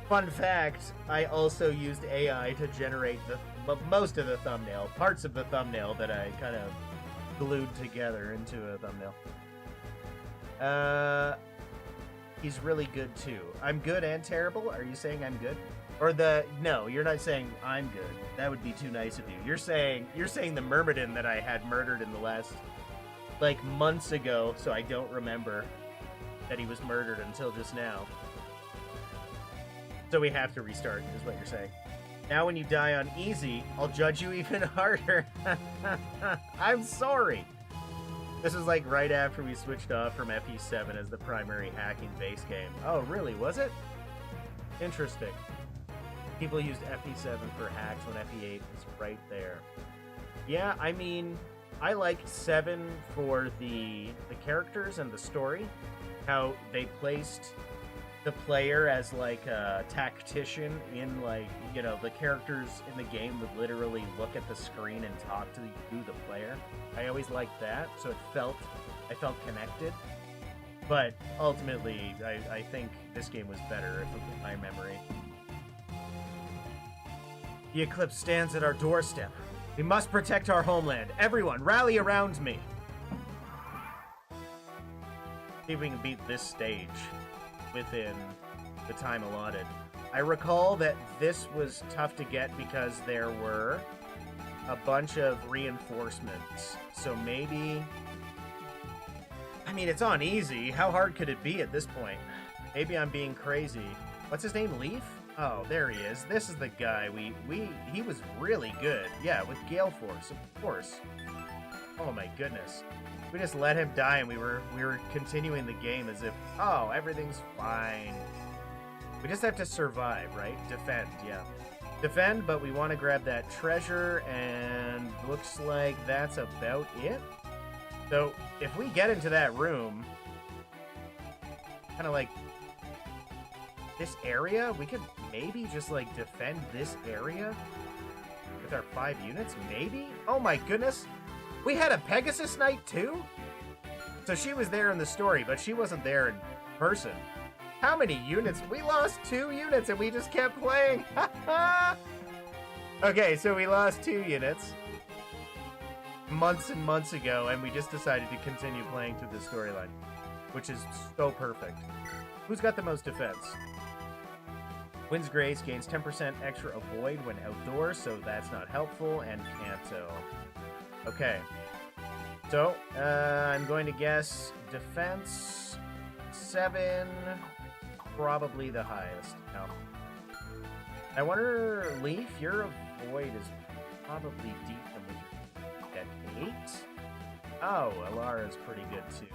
Fun fact, I also used AI to generate most of the thumbnail, parts of the thumbnail that I kind of glued together into a thumbnail. He's really good too. I'm good and terrible? Are you saying I'm good? Or no, you're not saying I'm good. That would be too nice of you. You're saying the Myrmidon that I had murdered in the last, like, months ago, so I don't remember that he was murdered until just now. So we have to restart, is what you're saying. Now when you die on easy, I'll judge you even harder. I'm sorry. This is like right after we switched off from FE7 as the primary hacking base game. Oh, really? Was it? Interesting. People used FE7 for hacks when FE8 was right there. Yeah, I mean, I like 7 for the characters and the story. How they placed the player as like a tactician in, like, you know, the characters in the game would literally look at the screen and talk to you, the player. I always liked that, so I felt connected. But ultimately, I think this game was better if in my memory. The eclipse stands at our doorstep. We must protect our homeland. Everyone, rally around me. See if we can beat this stage within the time allotted. I recall that this was tough to get because there were a bunch of reinforcements. So maybe... I mean, it's on easy. How hard could it be at this point? Maybe I'm being crazy. What's his name? Leaf? Oh, there he is. This is the guy he was really good. Yeah, with Gale Force, of course. Oh my goodness. We just let him die and we were continuing the game as if, oh, everything's fine. We just have to survive, right? Defend, yeah. Defend, but we want to grab that treasure, and looks like that's about it. So, if we get into that room, kind of like this area, we could maybe just, like, defend this area with our 5 units, maybe? Oh my goodness! We had a Pegasus Knight too? So she was there in the story, but she wasn't there in person. How many units? We lost 2 units and we just kept playing! Okay, so we lost 2 units months and months ago, and we just decided to continue playing through the storyline, which is so perfect. Who's got the most defense? Wind's Grace gains 10% extra avoid when outdoors, so that's not helpful, and Kanto. Okay. So, I'm going to guess defense 7, probably the highest. No. I wonder, Leaf, your avoid is probably deep at 8? Oh, Alara's pretty good too.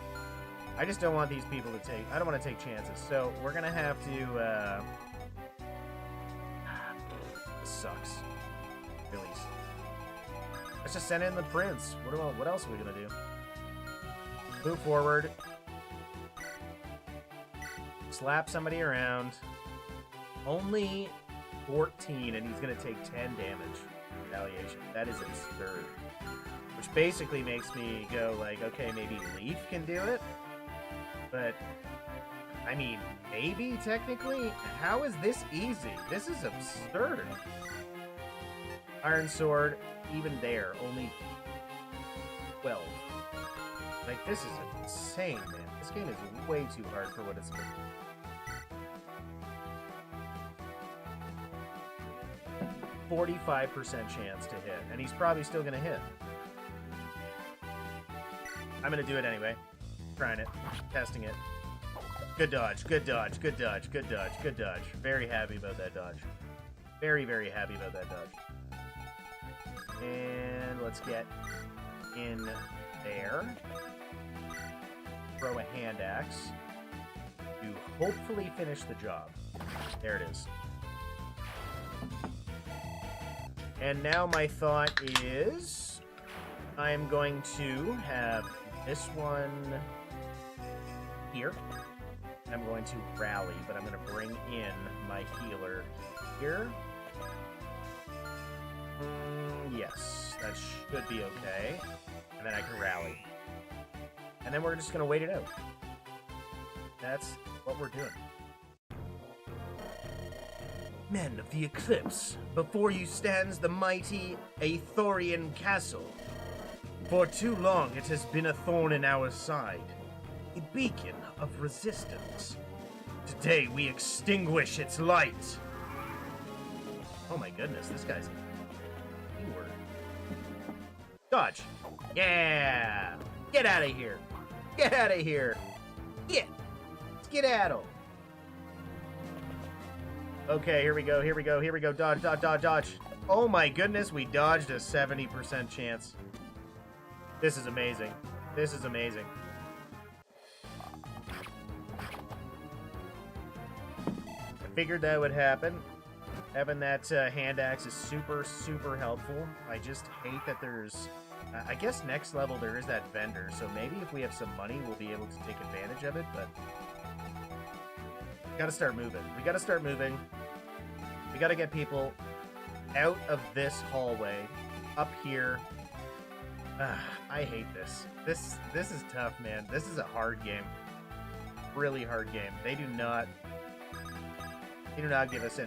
I just don't want these people to take... I don't want to take chances, so we're going to have to... This sucks. Really. Let's just send in the prince. What else are we going to do? Move forward. Slap somebody around. Only 14, and he's going to take 10 damage. Retaliation. That is absurd. Which basically makes me go like, okay, maybe Leaf can do it? But, I mean, maybe, technically? How is this easy? This is absurd. Iron Sword, even there, only 12. Like, this is insane, man. This game is way too hard for what it's doing. .45% chance to hit, and he's probably still gonna hit. I'm gonna do it anyway. Trying it. Testing it. Good dodge, good dodge, good dodge, good dodge, good dodge. Very happy about that dodge. Very, very happy about that dodge. And let's get in there. Throw a hand axe to hopefully finish the job. There it is. And now my thought is I'm going to have this one here. I'm going to rally, but I'm going to bring in my healer here. Yes, that should be okay. And then I can rally. And then we're just going to wait it out. That's what we're doing. Men of the Eclipse, before you stands the mighty Aethorian castle. For too long it has been a thorn in our side, a beacon of resistance. Today we extinguish its light. Oh my goodness, this guy's keyword. Dodge. Yeah. Get out of here. Get out of here. Get. Skedaddle. Okay, here we go. Here we go. Here we go. Dodge, dodge, dodge, dodge. Oh my goodness, we dodged a 70% chance. This is amazing. This is amazing. I figured that would happen. Having that hand axe is super, super helpful. I just hate that there's... I guess next level there is that vendor, so maybe if we have some money, we'll be able to take advantage of it, but... We gotta start moving. We gotta start moving. We gotta get people out of this hallway, up here. I hate this. This is tough, man. This is a hard game. Really hard game. They do not give us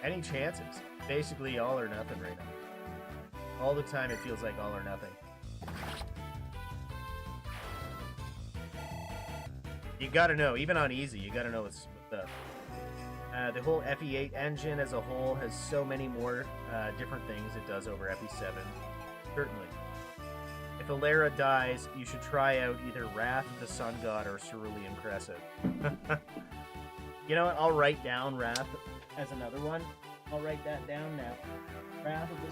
any chances. Basically all or nothing right now. All the time it feels like all or nothing. You gotta know, even on easy, you gotta know what's up. The whole FE8 engine as a whole has so many more different things it does over FE7. Certainly. If Alara dies, you should try out either Wrath of the Sun God or Cerulean Crescent. You know what? I'll write down Wrath as another one. I'll write that down now. Wrath of the...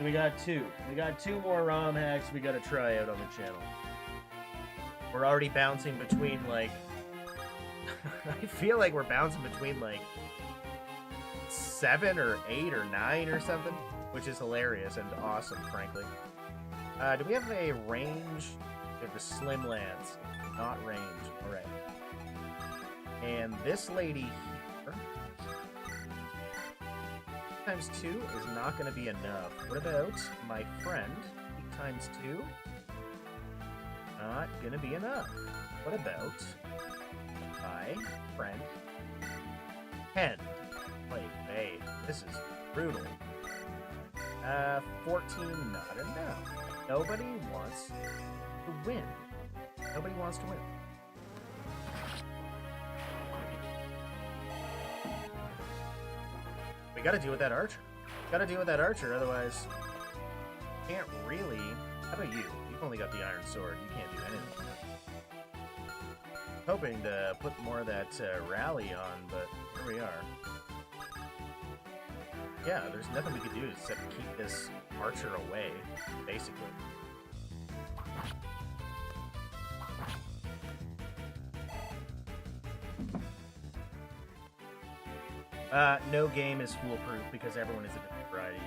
We got two. We got two more ROM hacks we gotta try out on the channel. We're already bouncing between, like... I feel like we're bouncing between, like... 7 or 8 or 9 or something. Which is hilarious and awesome, frankly. Do we have a range? We have the Slim Lance. Not range. Alright. And this lady here... times 2 is not going to be enough. What about my friend? 8 times 2? Not going to be enough. What about my friend? 10. Wait, hey, this is brutal. 14, not enough. Nobody wants to win. Nobody wants to win. We gotta deal with that archer. Gotta deal with that archer, otherwise... Can't really... How about you? You've only got the iron sword. You can't do anything. Hoping to put more of that rally on, but here we are. Yeah, there's nothing we could do except keep this archer away, basically. No game is foolproof because everyone is a different variety.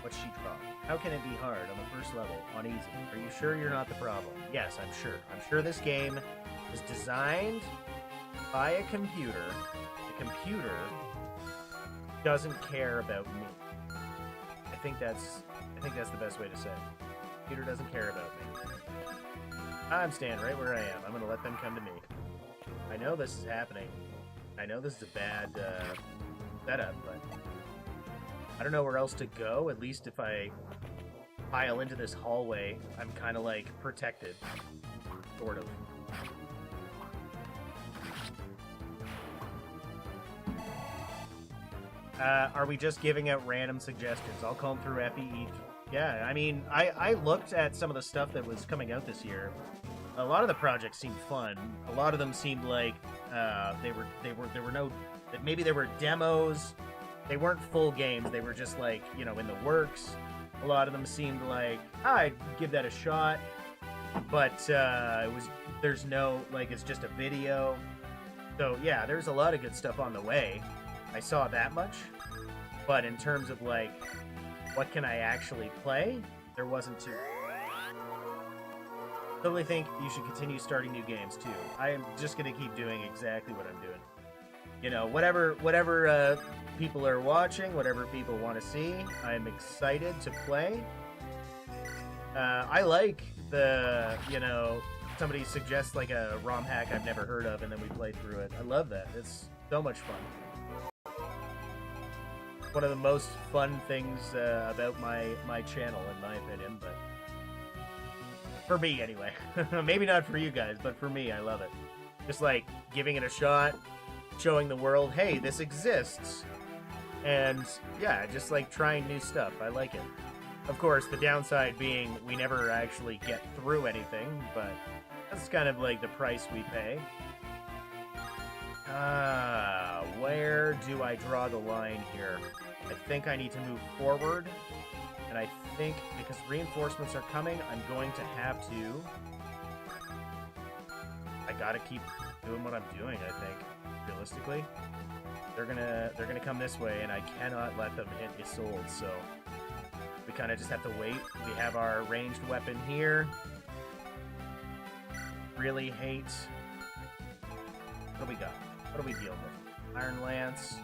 What's she draw? How can it be hard on the first level, on easy? Are you sure you're not the problem? Yes, I'm sure. I'm sure this game is designed by a computer. The computer doesn't care about me. I think that's the best way to say it. The computer doesn't care about me. I'm staying right where I am. I'm gonna let them come to me. I know this is happening. I know this is a bad setup, but I don't know where else to go. At least if I pile into this hallway, I'm kind of like protected, sort of. Are we just giving out random suggestions? I'll comb through FE. Yeah, I mean, I looked at some of the stuff that was coming out this year. A lot of the projects seemed fun. A lot of them seemed like there were no, maybe there were demos. They weren't full games. They were just like, you know, in the works. A lot of them seemed like, I'd give that a shot. But there's no, like, it's just a video. So yeah, there's a lot of good stuff on the way. I saw that much. But in terms of like, what can I actually play? There wasn't too. I totally think you should continue starting new games too. I am just gonna keep doing exactly what I'm doing. You know, whatever people are watching, whatever people want to see, I'm excited to play. I like the, you know, somebody suggests like a ROM hack I've never heard of and then we play through it. I love that. It's so much fun. one of the most fun things about my channel, in my opinion, but for me anyway. Maybe not for you guys, but for me, I love it. Just like giving it a shot, showing the world, hey, this exists, and yeah, just like trying new stuff. I like it. Of course, the downside being we never actually get through anything, but that's kind of like the price we pay. Where do I draw the line here? I think I need to move forward, and I think because reinforcements are coming, I'm going to have to... I gotta keep doing what I'm doing, I think, realistically. They're gonna come this way, and I cannot let them hit Isolde, so we kind of just have to wait. We have our ranged weapon here. Really hate... What do we got? What are we dealing with? Iron Lance,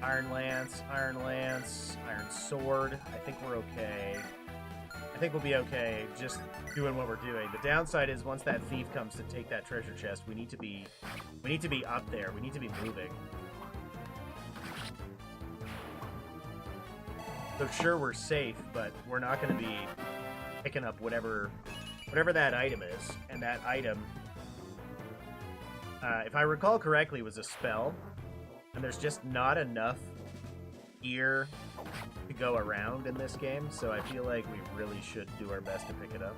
Iron Lance, Iron Lance, Iron Sword. I think we're okay. I think we'll be okay just doing what we're doing. The downside is once that thief comes to take that treasure chest, we need to be up there. We need to be moving. So sure, we're safe, but we're not going to be picking up whatever that item is, and that item... if I recall correctly, was a spell, and there's just not enough gear to go around in this game, so I feel like we really should do our best to pick it up.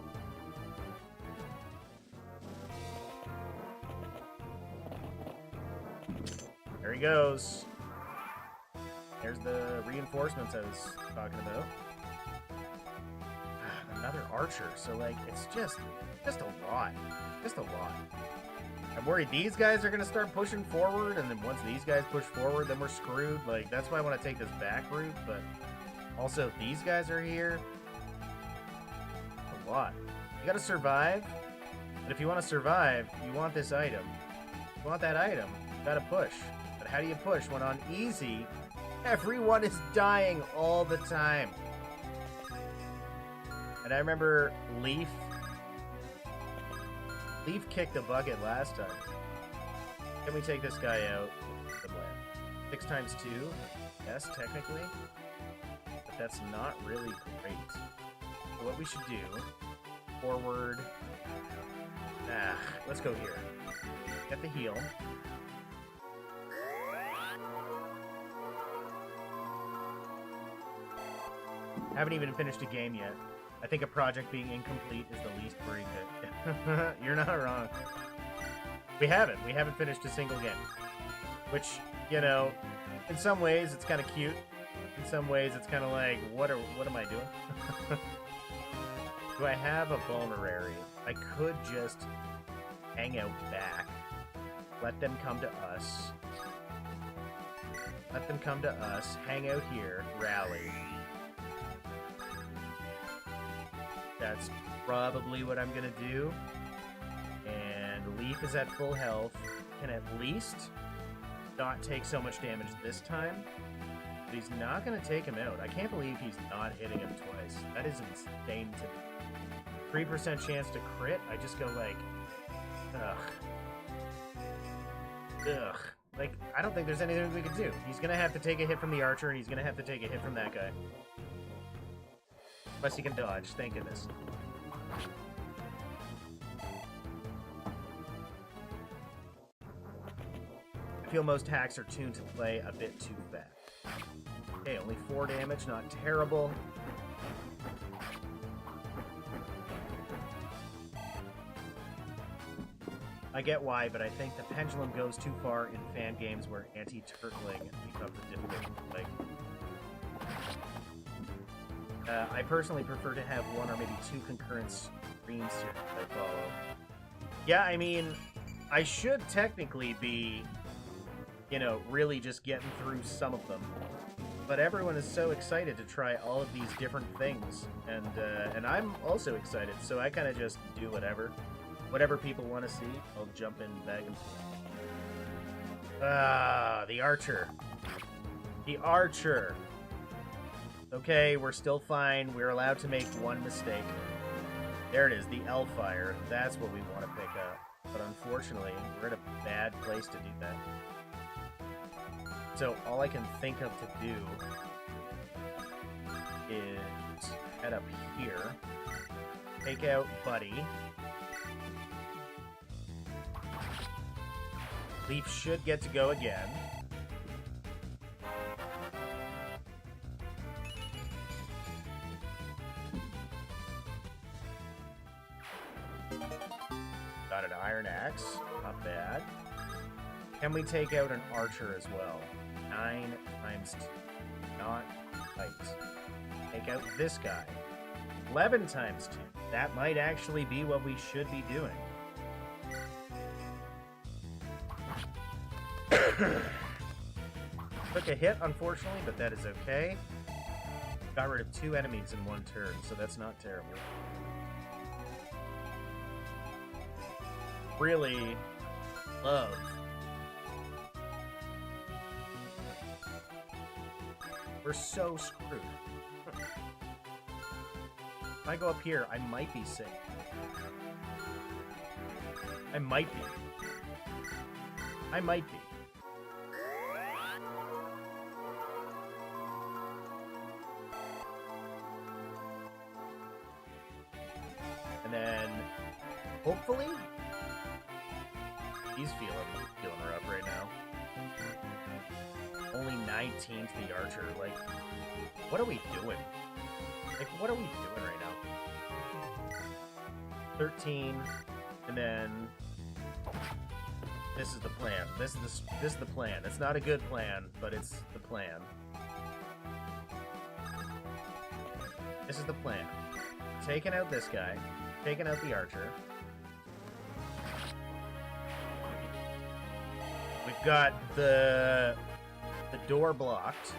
There he goes. There's the reinforcements I was talking about. Another archer, so like, it's just a lot. Just a lot. I'm worried these guys are going to start pushing forward, and then once these guys push forward, then we're screwed. Like, that's why I want to take this back route, but also if these guys are here, a lot. You got to survive, but if you want to survive, you want this item. If you want that item, you got to push. But how do you push when on easy, everyone is dying all the time? And I remember Leaf kicked a bucket last time. Can we take this guy out? 6 times 2? Yes, technically. But that's not really great. So what we should do... Forward... let's go here. Get the heal. Haven't even finished a game yet. I think a project being incomplete is the least worried bit. You're not wrong. We haven't finished a single game. Which, you know, in some ways it's kind of cute. In some ways it's kind of like, what am I doing? Do I have a vulnerary? I could just hang out back. Let them come to us. Let them come to us. Hang out here. Rally. That's probably what I'm gonna do. And Leaf is at full health. Can at least not take so much damage this time. But he's not gonna take him out. I can't believe he's not hitting him twice. That is insane to me. 3% chance to crit. I just go like, ugh. Ugh. Like, I don't think there's anything we can do. He's gonna have to take a hit from the archer, and he's gonna have to take a hit from that guy. Unless he can dodge, thank goodness. I feel most hacks are tuned to play a bit too fast. Okay, only 4 damage, not terrible. I get why, but I think the pendulum goes too far in fan games where anti-turtling becomes a difficult like. I personally prefer to have 1 or maybe 2 concurrent streams that I follow. Yeah, I mean, I should technically be, you know, really just getting through some of them. But everyone is so excited to try all of these different things, and I'm also excited, so I kind of just do whatever. Whatever people want to see, I'll jump in back and forth. The archer. The archer. Okay, we're still fine. We're allowed to make 1 mistake. There it is, the L-Fire. That's what we want to pick up. But unfortunately, we're in a bad place to do that. So all I can think of to do is head up here, take out Buddy. Leaf should get to go again. Got an Iron Axe, not bad. Can we take out an Archer as well? 9 times 2, not right. Take out this guy. 11 times 2. That might actually be what we should be doing. Took a hit, unfortunately, but that is okay. Got rid of 2 enemies in 1 turn, so that's not terrible. Really love. We're so screwed. If I go up here, I might be sick. I might be. I might be. And then, hopefully, he's feeling rough right now. Only 19 to the Archer. Like, what are we doing? Like, what are we doing right now? 13, and then this is the plan. This is the plan. It's not a good plan, but it's the plan. This is the plan. Taking out this guy, taking out the Archer. We've got the door blocked.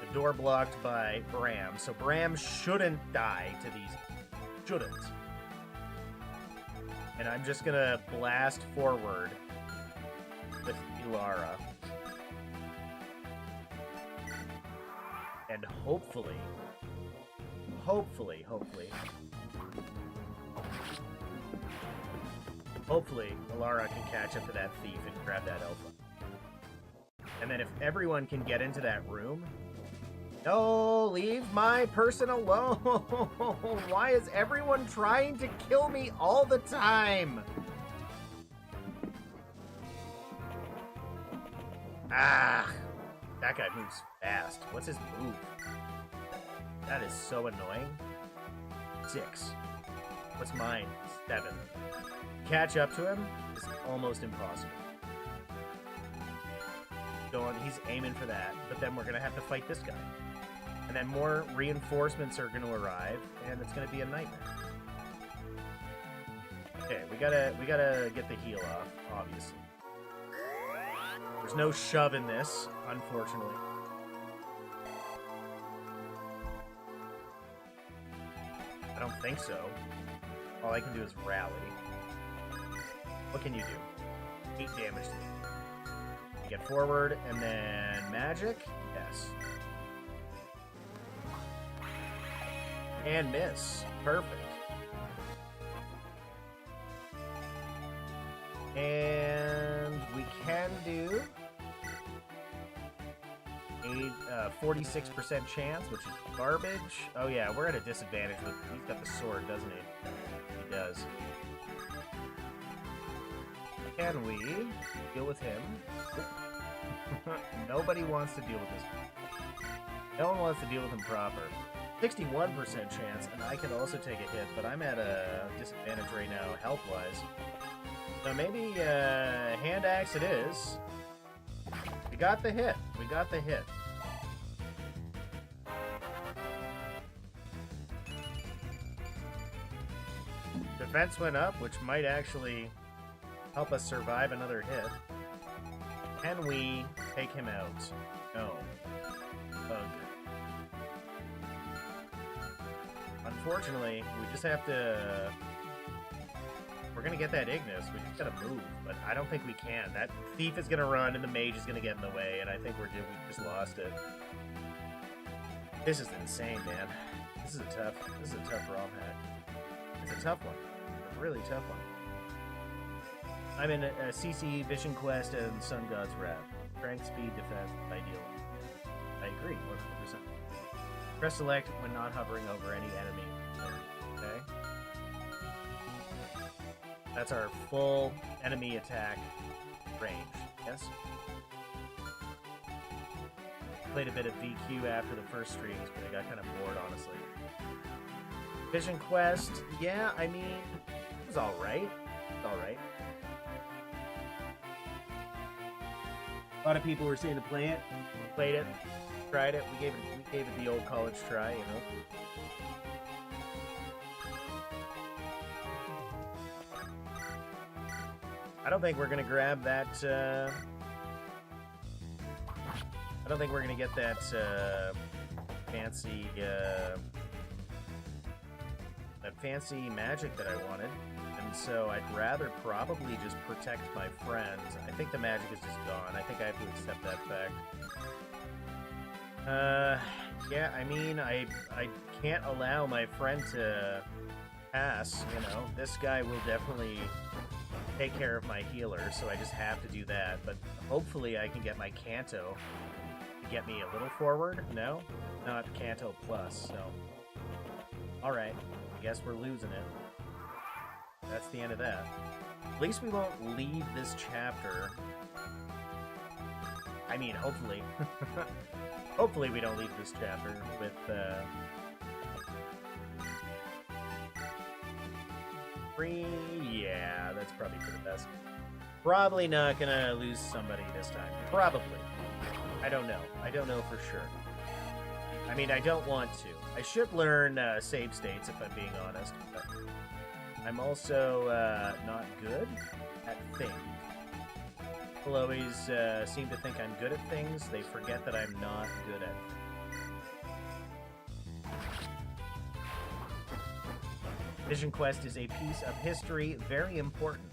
The door blocked by Bram, so Bram shouldn't die to these. Shouldn't. And I'm just gonna blast forward with Ilara. And hopefully, Ilara can catch up to that thief and grab that alpha. And then if everyone can get into that room... No, leave my person alone! Why is everyone trying to kill me all the time? Ah! That guy moves fast. What's his move? That is so annoying. 6. What's mine? 7. Catch up to him is almost impossible. He's aiming for that, but then we're gonna have to fight this guy. And then more reinforcements are gonna arrive, and it's gonna be a nightmare. Okay, we gotta get the heal off, obviously. There's no shove in this, unfortunately. I don't think so. All I can do is rally. What can you do? 8 damage to me. Get forward, and then magic. Yes. And miss. Perfect. And we can do a 46% chance, which is garbage. Oh yeah, we're at a disadvantage with. He's got the sword, doesn't he? He does. Can we deal with him? Nobody wants to deal with this. No one wants to deal with him proper. 61% chance, and I could also take a hit, but I'm at a disadvantage right now, health-wise. So maybe hand axe it is. We got the hit. We got the hit. Defense went up, which might actually help us survive another hit. Can we take him out? No. Ugh. Unfortunately, we just have to... We're gonna get that Ignis. We just gotta move, but I don't think we can. That thief is gonna run, and the mage is gonna get in the way, and I think we just lost it. This is insane, man. This is a tough Romhack. It's a tough one. A really tough one. I'm in a CC, Vision Quest, and Sun God's Wrath. Strength, speed, defense, ideal. I agree, 100%. Press select when not hovering over any enemy. Okay. That's our full enemy attack range. Yes? Played a bit of VQ after the first streams, but I got kind of bored, honestly. Vision Quest, yeah, I mean, it was alright. It's alright. A lot of people were saying to play it. Played it. Tried it. We gave it the old college try, you know. I don't think we're gonna grab that. I don't think we're gonna get that fancy magic that I wanted, and so I'd rather probably just protect my friends. I think the magic is just gone. I think I have to accept that fact. Yeah, I mean, I can't allow my friend to pass, you know. This guy will definitely take care of my healer, so I just have to do that. But hopefully I can get my Kanto to get me a little forward. No? Not Kanto plus, so... Alright, I guess we're losing it. That's the end of that. At least we won't leave this chapter. I mean, hopefully. Hopefully we don't leave this chapter with, yeah, that's probably for the best. Probably not gonna lose somebody this time. Probably. I don't know. I don't know for sure. I mean, I don't want to. I should learn save states, if I'm being honest. But I'm also not good at things. People always seem to think I'm good at things. They forget that I'm not good at things. Vision Quest is a piece of history, very important,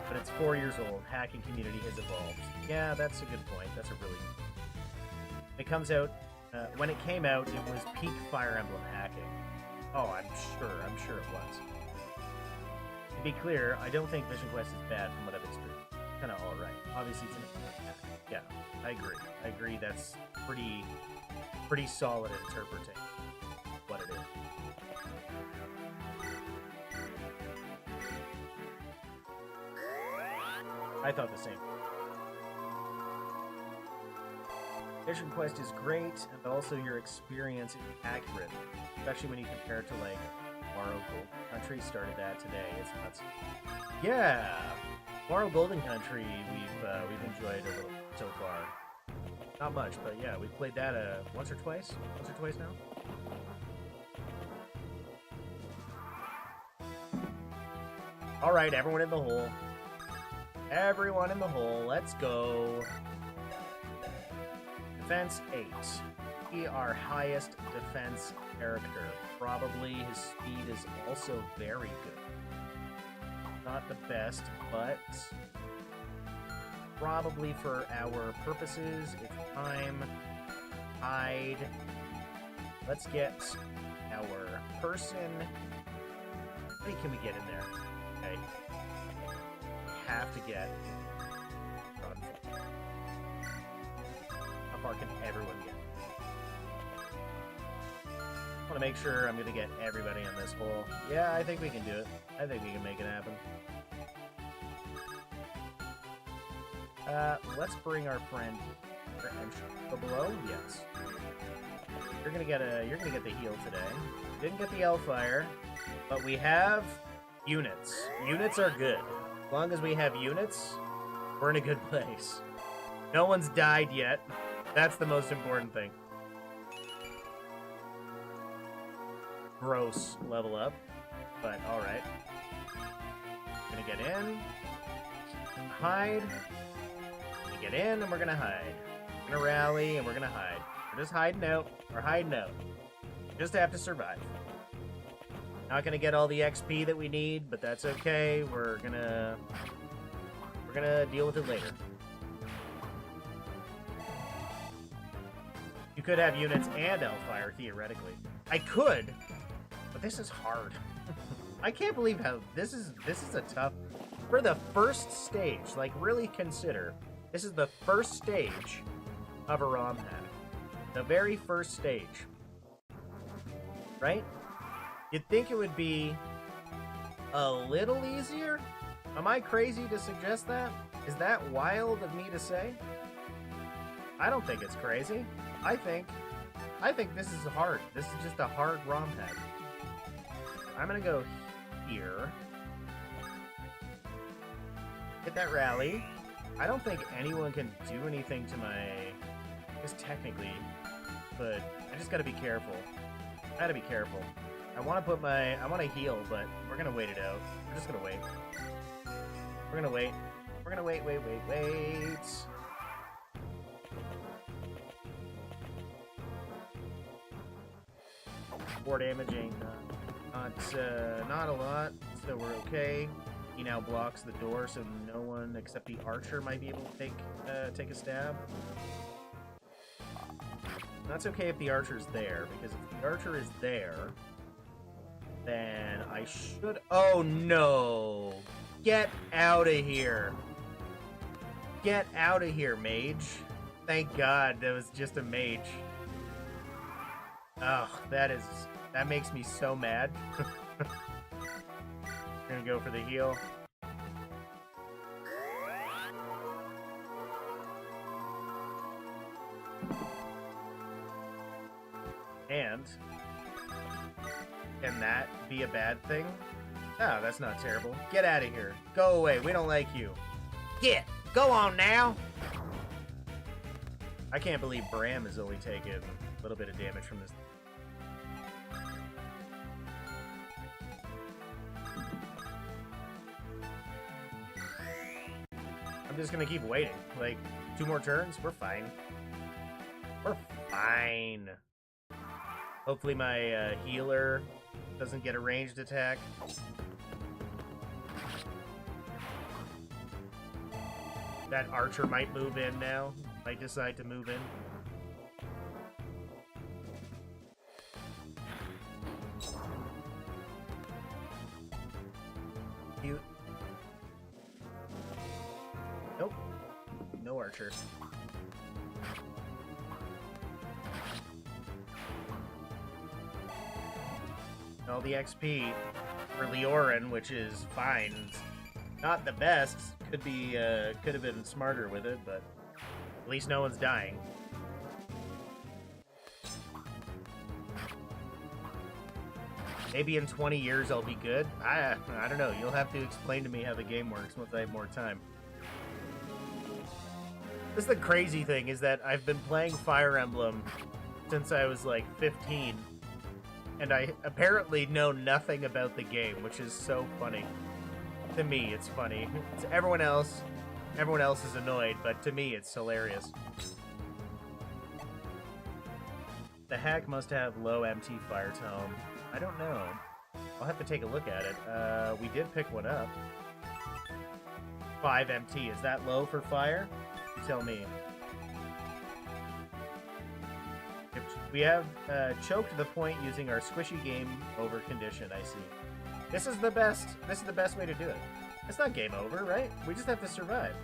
but it's 4 years old. Hacking community has evolved. Yeah, that's a good point. That's a really good point. It comes out, when it came out, it was peak Fire Emblem hacking. Oh, I'm sure it was. To be clear, I don't think Vision Quest is bad from what I've experienced. Kind of alright. Obviously, it's an yeah, I agree. I agree that's pretty solid interpreting what it is. I thought the same. Vision Quest is great, and also your experience is accurate, especially when you compare it to, like, Morrow Golden Country started that today. It's nuts. Yeah! Morrow Golden Country, we've enjoyed a little so far. Not much, but yeah, we played that once or twice? Once or twice now? Alright, everyone in the hole. Everyone in the hole, let's go. Defense 8. He our highest defense character. Probably his speed is also very good. Not the best, but probably for our purposes, it's time. Hide. Let's get our person. How many can we get in there? Okay. Have to get run. How far can everyone get? I want to make sure I'm going to get everybody in this hole. Yeah, I think we can do it. I think we can make it happen. Let's bring our friend go below. Yes. You're gonna get the heal today. Didn't get the Hellfire, but we have units. Units are good. As long as we have units, we're in a good place. No one's died yet. That's the most important thing. Gross level up, but alright. Gonna get in. Hide. We get in and we're gonna hide. We're gonna rally and we're gonna hide. We're just hiding out. We're hiding out. Just have to survive. Not gonna get all the XP that we need, but that's okay. We're gonna deal with it later. You could have units and Hellfire, theoretically. I could, but this is hard. I can't believe how this is a tough for the first stage. Like, really consider This is the first stage of a Romhack. The very first stage. Right? You'd think it would be a little easier? Am I crazy to suggest that? Is that wild of me to say? I don't think it's crazy. I think this is hard. This is just a hard Romhack. I'm gonna go here. Hit that rally. I don't think anyone can do anything to my... I guess technically, but I just gotta be careful. I gotta be careful. I want to put my... I want to heal, but we're gonna wait it out. We're just gonna wait. We're gonna wait. We're gonna wait. 4 damage ain't not a lot, so we're okay. He now blocks the door, so no one except the archer might be able to take a stab. That's okay if the archer's there, because if the archer is there, then I should... Oh no! Get out of here! Get out of here, mage! Thank God that was just a mage. Ugh, that makes me so mad. Gonna go for the heal. And can that be a bad thing? No, that's not terrible. Get out of here. Go away. We don't like you. Get! Go on now! I can't believe Bram has only taken a little bit of damage from this. I'm just gonna keep waiting. Like, 2 more turns? We're fine. We're fine. Hopefully my healer doesn't get a ranged attack. That archer might move in now. Might decide to move in. Cute. Nope. No archer. All the XP for Leorin, which is fine. Not the best. Could have been smarter with it, but at least no one's dying. Maybe in 20 years I'll be good. I don't know. You'll have to explain to me how the game works once I have more time. This is the crazy thing, is that I've been playing Fire Emblem since I was like 15. And I apparently know nothing about the game, which is so funny. To me, it's funny. To everyone else is annoyed, but to me, it's hilarious. The hack must have low MT fire tome. I don't know. I'll have to take a look at it. We did pick one up. 5 MT. Is that low for fire? You tell me. We have choked the point using our squishy game over condition, I see. This is the best way to do it. It's not game over, right? We just have to survive.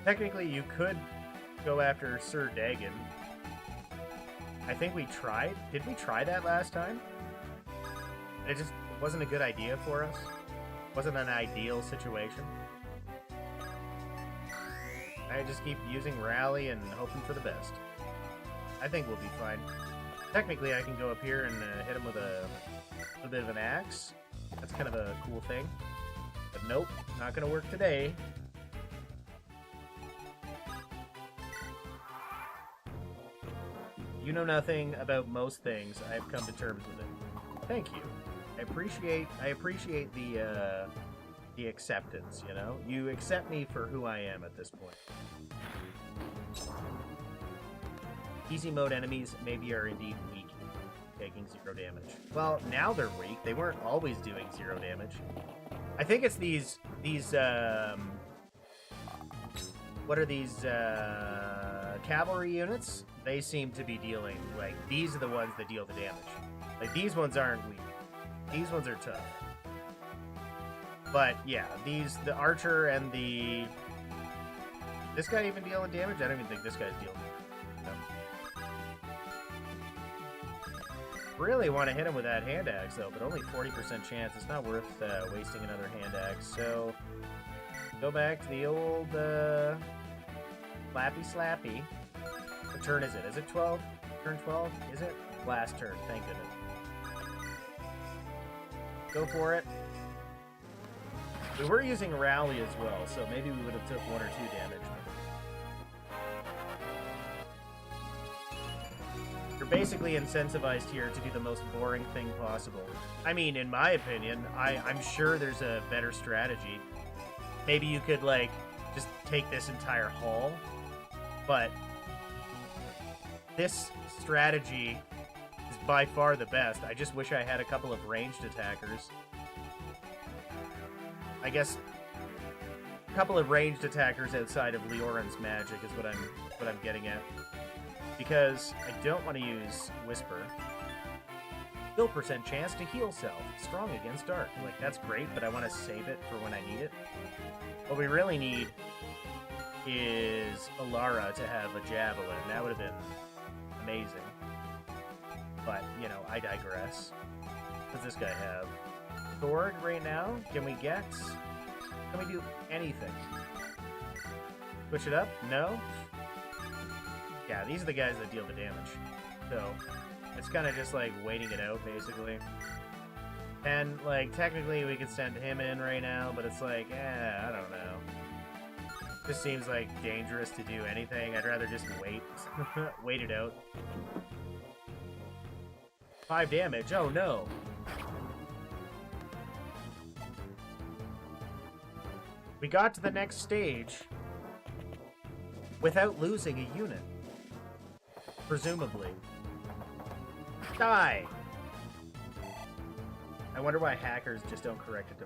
Technically, you could go after Sir Dagon. I think we tried. Did we try that last time? It just wasn't a good idea for us. Wasn't an ideal situation. I just keep using rally and hoping for the best. I think we'll be fine. Technically, I can go up here and hit him with a bit of an axe. That's kind of a cool thing. But nope, not gonna work today. You know nothing about most things. I've come to terms with it. Thank you. I appreciate the acceptance, you know? You accept me for who I am at this point. Easy mode enemies maybe are indeed weak, taking 0 damage. Well, now they're weak. They weren't always doing 0 damage. I think it's these what are these, cavalry units? They seem to be dealing, like, these are the ones that deal the damage. Like, these ones aren't weak. These ones are tough. But, yeah, the archer and the This guy even dealing damage? I don't even think this guy's dealing damage. No. Really want to hit him with that hand axe, though, but only 40% chance. It's not worth wasting another hand axe. So, go back to the old Slappy Slappy. What turn is it? Is it 12? Turn 12? Is it? Last turn, thank goodness. Go for it. We were using Rally as well, so maybe we would have took 1 or 2 damage. You're basically incentivized here to do the most boring thing possible. I mean, in my opinion, I'm sure there's a better strategy. Maybe you could, like, just take this entire hall, but this strategy is by far the best. I just wish I had a couple of ranged attackers. I guess a couple of ranged attackers outside of Leoran's magic is what I'm getting at. Because I don't want to use Whisper. Still % chance to heal self. Strong against dark. Like, that's great, but I want to save it for when I need it. What we really need is Alara to have a Javelin. That would have been amazing. But, you know, I digress. What does this guy have? Sword right now? Can we get? Can we do anything? Switch it up? No? Yeah, these are the guys that deal the damage. So, it's kind of just like waiting it out, basically. And, like, technically we could send him in right now, but it's like, I don't know. Just seems like dangerous to do anything. I'd rather just wait. Wait it out. 5 damage. Oh, no. We got to the next stage without losing a unit. Presumably. Die! I wonder why hackers just don't correct it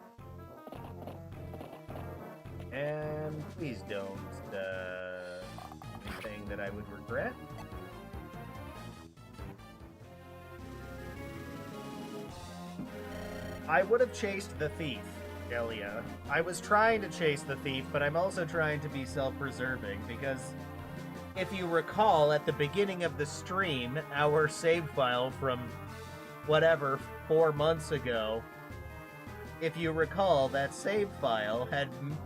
to... And please don't, anything that I would regret. I would have chased the thief, Elia. I was trying to chase the thief, but I'm also trying to be self-preserving, because if you recall, at the beginning of the stream, our save file from whatever, 4 months ago, if you recall, that save file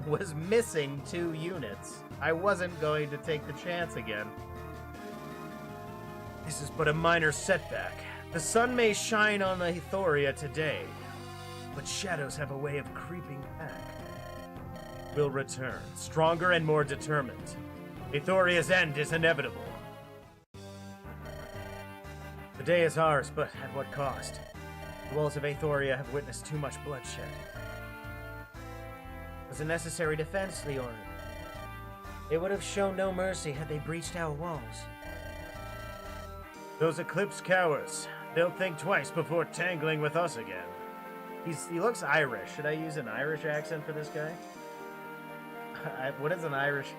was missing 2 units. I wasn't going to take the chance again. This is but a minor setback. The sun may shine on Aetheria today, but shadows have a way of creeping back. We'll return, stronger and more determined. Aetheria's end is inevitable. The day is ours, but at what cost? The walls of Aetheria have witnessed too much bloodshed. It was a necessary defense, Leoran. They would have shown no mercy had they breached our walls. Those Eclipse cowards. They'll think twice before tangling with us again. He looks Irish. Should I use an Irish accent for this guy? What is an Irish...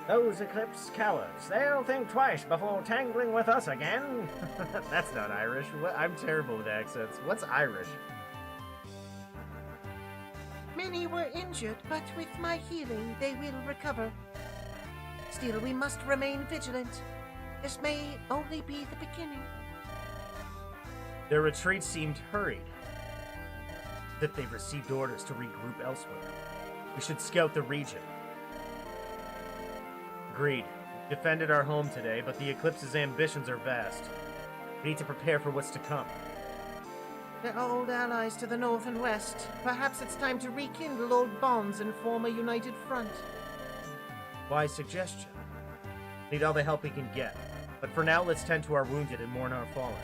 Those Eclipse cowards. They'll think twice before tangling with us again. That's not Irish. I'm terrible with accents. What's Irish? Many were injured, but with my healing, they will recover. Still, we must remain vigilant. This may only be the beginning. Their retreat seemed hurried. That they've received orders to regroup elsewhere. We should scout the region. Agreed. We defended our home today, but the Eclipse's ambitions are vast. We need to prepare for what's to come. There are old allies to the north and west. Perhaps it's time to rekindle old bonds and form a united front. Wise suggestion. Need all the help we can get. But for now, let's tend to our wounded and mourn our fallen.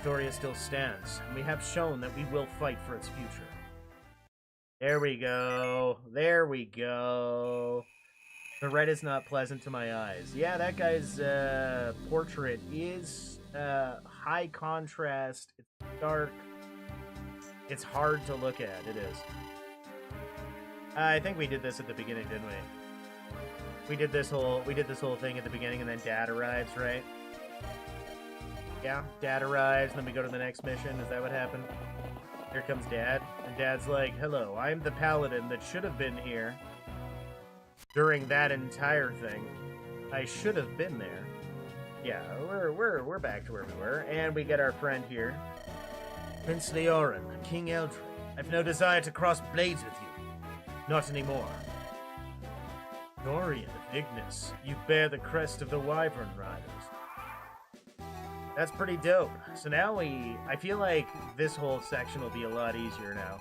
Aetheria still stands, and we have shown that we will fight for its future. There we go. There we go. The red is not pleasant to my eyes. Yeah, that guy's portrait is high contrast. It's dark. It's hard to look at. It is. I think we did this at the beginning, didn't we? We did this whole thing at the beginning, and then Dad arrives, right? Yeah, Dad arrives, and then we go to the next mission. Is that what happened? Here comes Dad, and Dad's like, "Hello, I'm the paladin that should have been here." during that entire thing. I should have been there. Yeah, we're back to where we were, and we get our friend here. Prince Leorin, King Eldred. I've no desire to cross blades with you. Not anymore. Dorian of Ignis, you bear the crest of the Wyvern Riders. That's pretty dope. So now I feel like this whole section will be a lot easier now.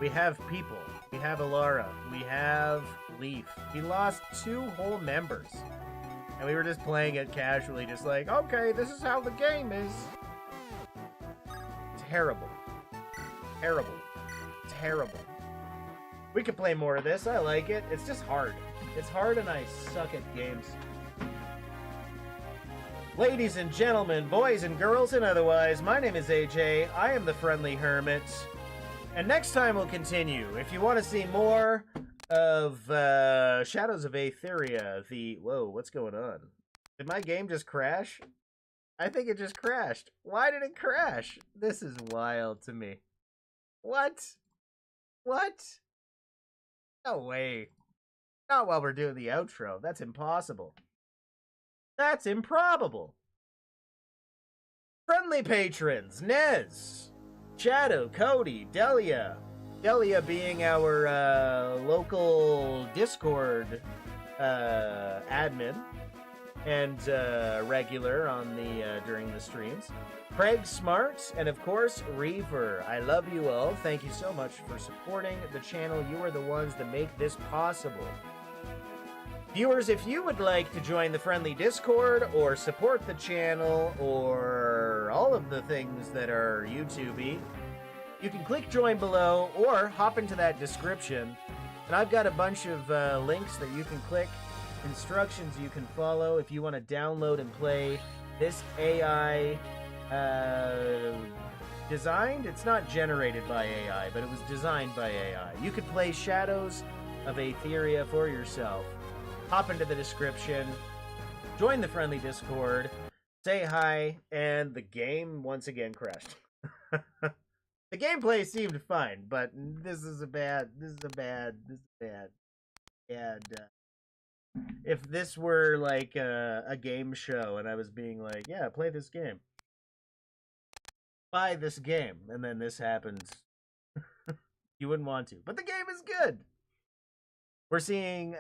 We have people. We have Alara. We have Leaf. We lost 2 whole members. And we were just playing it casually, just like, okay, this is how the game is. Terrible. Terrible. Terrible. We could play more of this. I like it. It's just hard. It's hard and I suck at games. Ladies and gentlemen, boys and girls and otherwise, my name is AJ. I am the Friendly Hermit. And next time we'll continue. If you want to see more of Shadows of Aetheria, Whoa, what's going on? Did my game just crash? I think it just crashed. Why did it crash? This is wild to me. What? What? No way. Not while we're doing the outro. That's impossible. That's improbable. Friendly patrons, Nez, Shadow, Cody, Delia. Delia being our local Discord admin and regular on the during the streams. Craig Smart, and of course, Reaver. I love you all. Thank you so much for supporting the channel. You are the ones that make this possible. Viewers, if you would like to join the Friendly Discord or support the channel or all of the things that are YouTube-y, you can click join below or hop into that description. And I've got a bunch of links that you can click, instructions you can follow if you want to download and play this AI designed. It's not generated by AI, but it was designed by AI. You could play Shadows of Aetheria for yourself. Hop into the description, join the Friendly Discord, say hi, and the game once again crashed. The gameplay seemed fine, but this is bad. If this were like a game show and I was being like, yeah, play this game. Buy this game, and then this happens. You wouldn't want to. But the game is good. We're seeing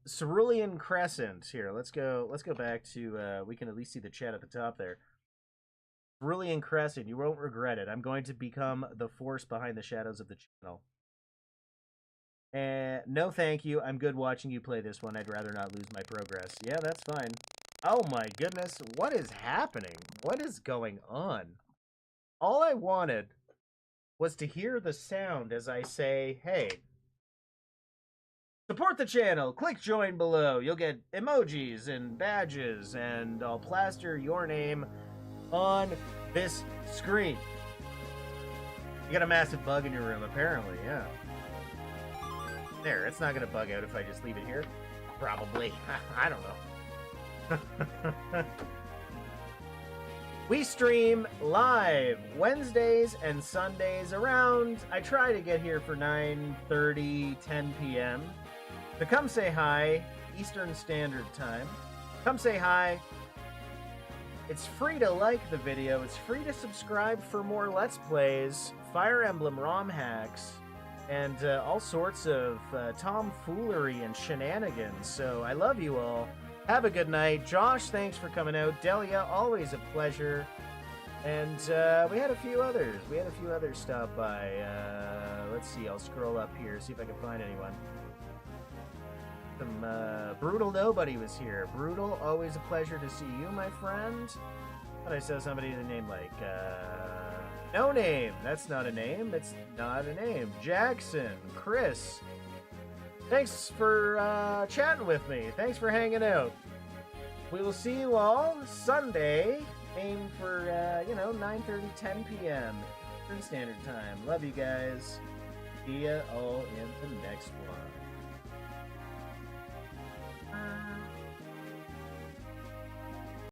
Cerulean Crescent here. Let's go back to we can at least see the chat at the top there. Cerulean Crescent, you won't regret it. I'm going to become the force behind the shadows of the channel. And no thank you. I'm good watching you play this one. I'd rather not lose my progress. Yeah, that's fine. Oh my goodness, what is happening? What is going on? All I wanted was to hear the sound as I say, hey, support the channel, click join below. You'll get emojis and badges, and I'll plaster your name on this screen. You got a massive bug in your room, apparently, yeah. There, it's not gonna bug out if I just leave it here. Probably. I don't know. We stream live Wednesdays and Sundays around, I try to get here for 9:30, 10 p.m. So come say hi, Eastern Standard Time. Come say hi. It's free to like the video. It's free to subscribe for more Let's Plays, Fire Emblem Romhacks, and all sorts of tomfoolery and shenanigans. So I love you all. Have a good night. Josh, thanks for coming out. Delia, always a pleasure. And we had a few others. We had a few others stop by. Let's see. I'll scroll up here, see if I can find anyone. Some Brutal Nobody was here. Brutal, always a pleasure to see you, my friend. Thought I saw somebody with a name like No Name. That's not a name. It's not a name. Jackson, Chris. Thanks for chatting with me. Thanks for hanging out. We will see you all Sunday. Aim for 9:30, 10 p.m. Eastern Standard Time. Love you guys. See ya all in the next one.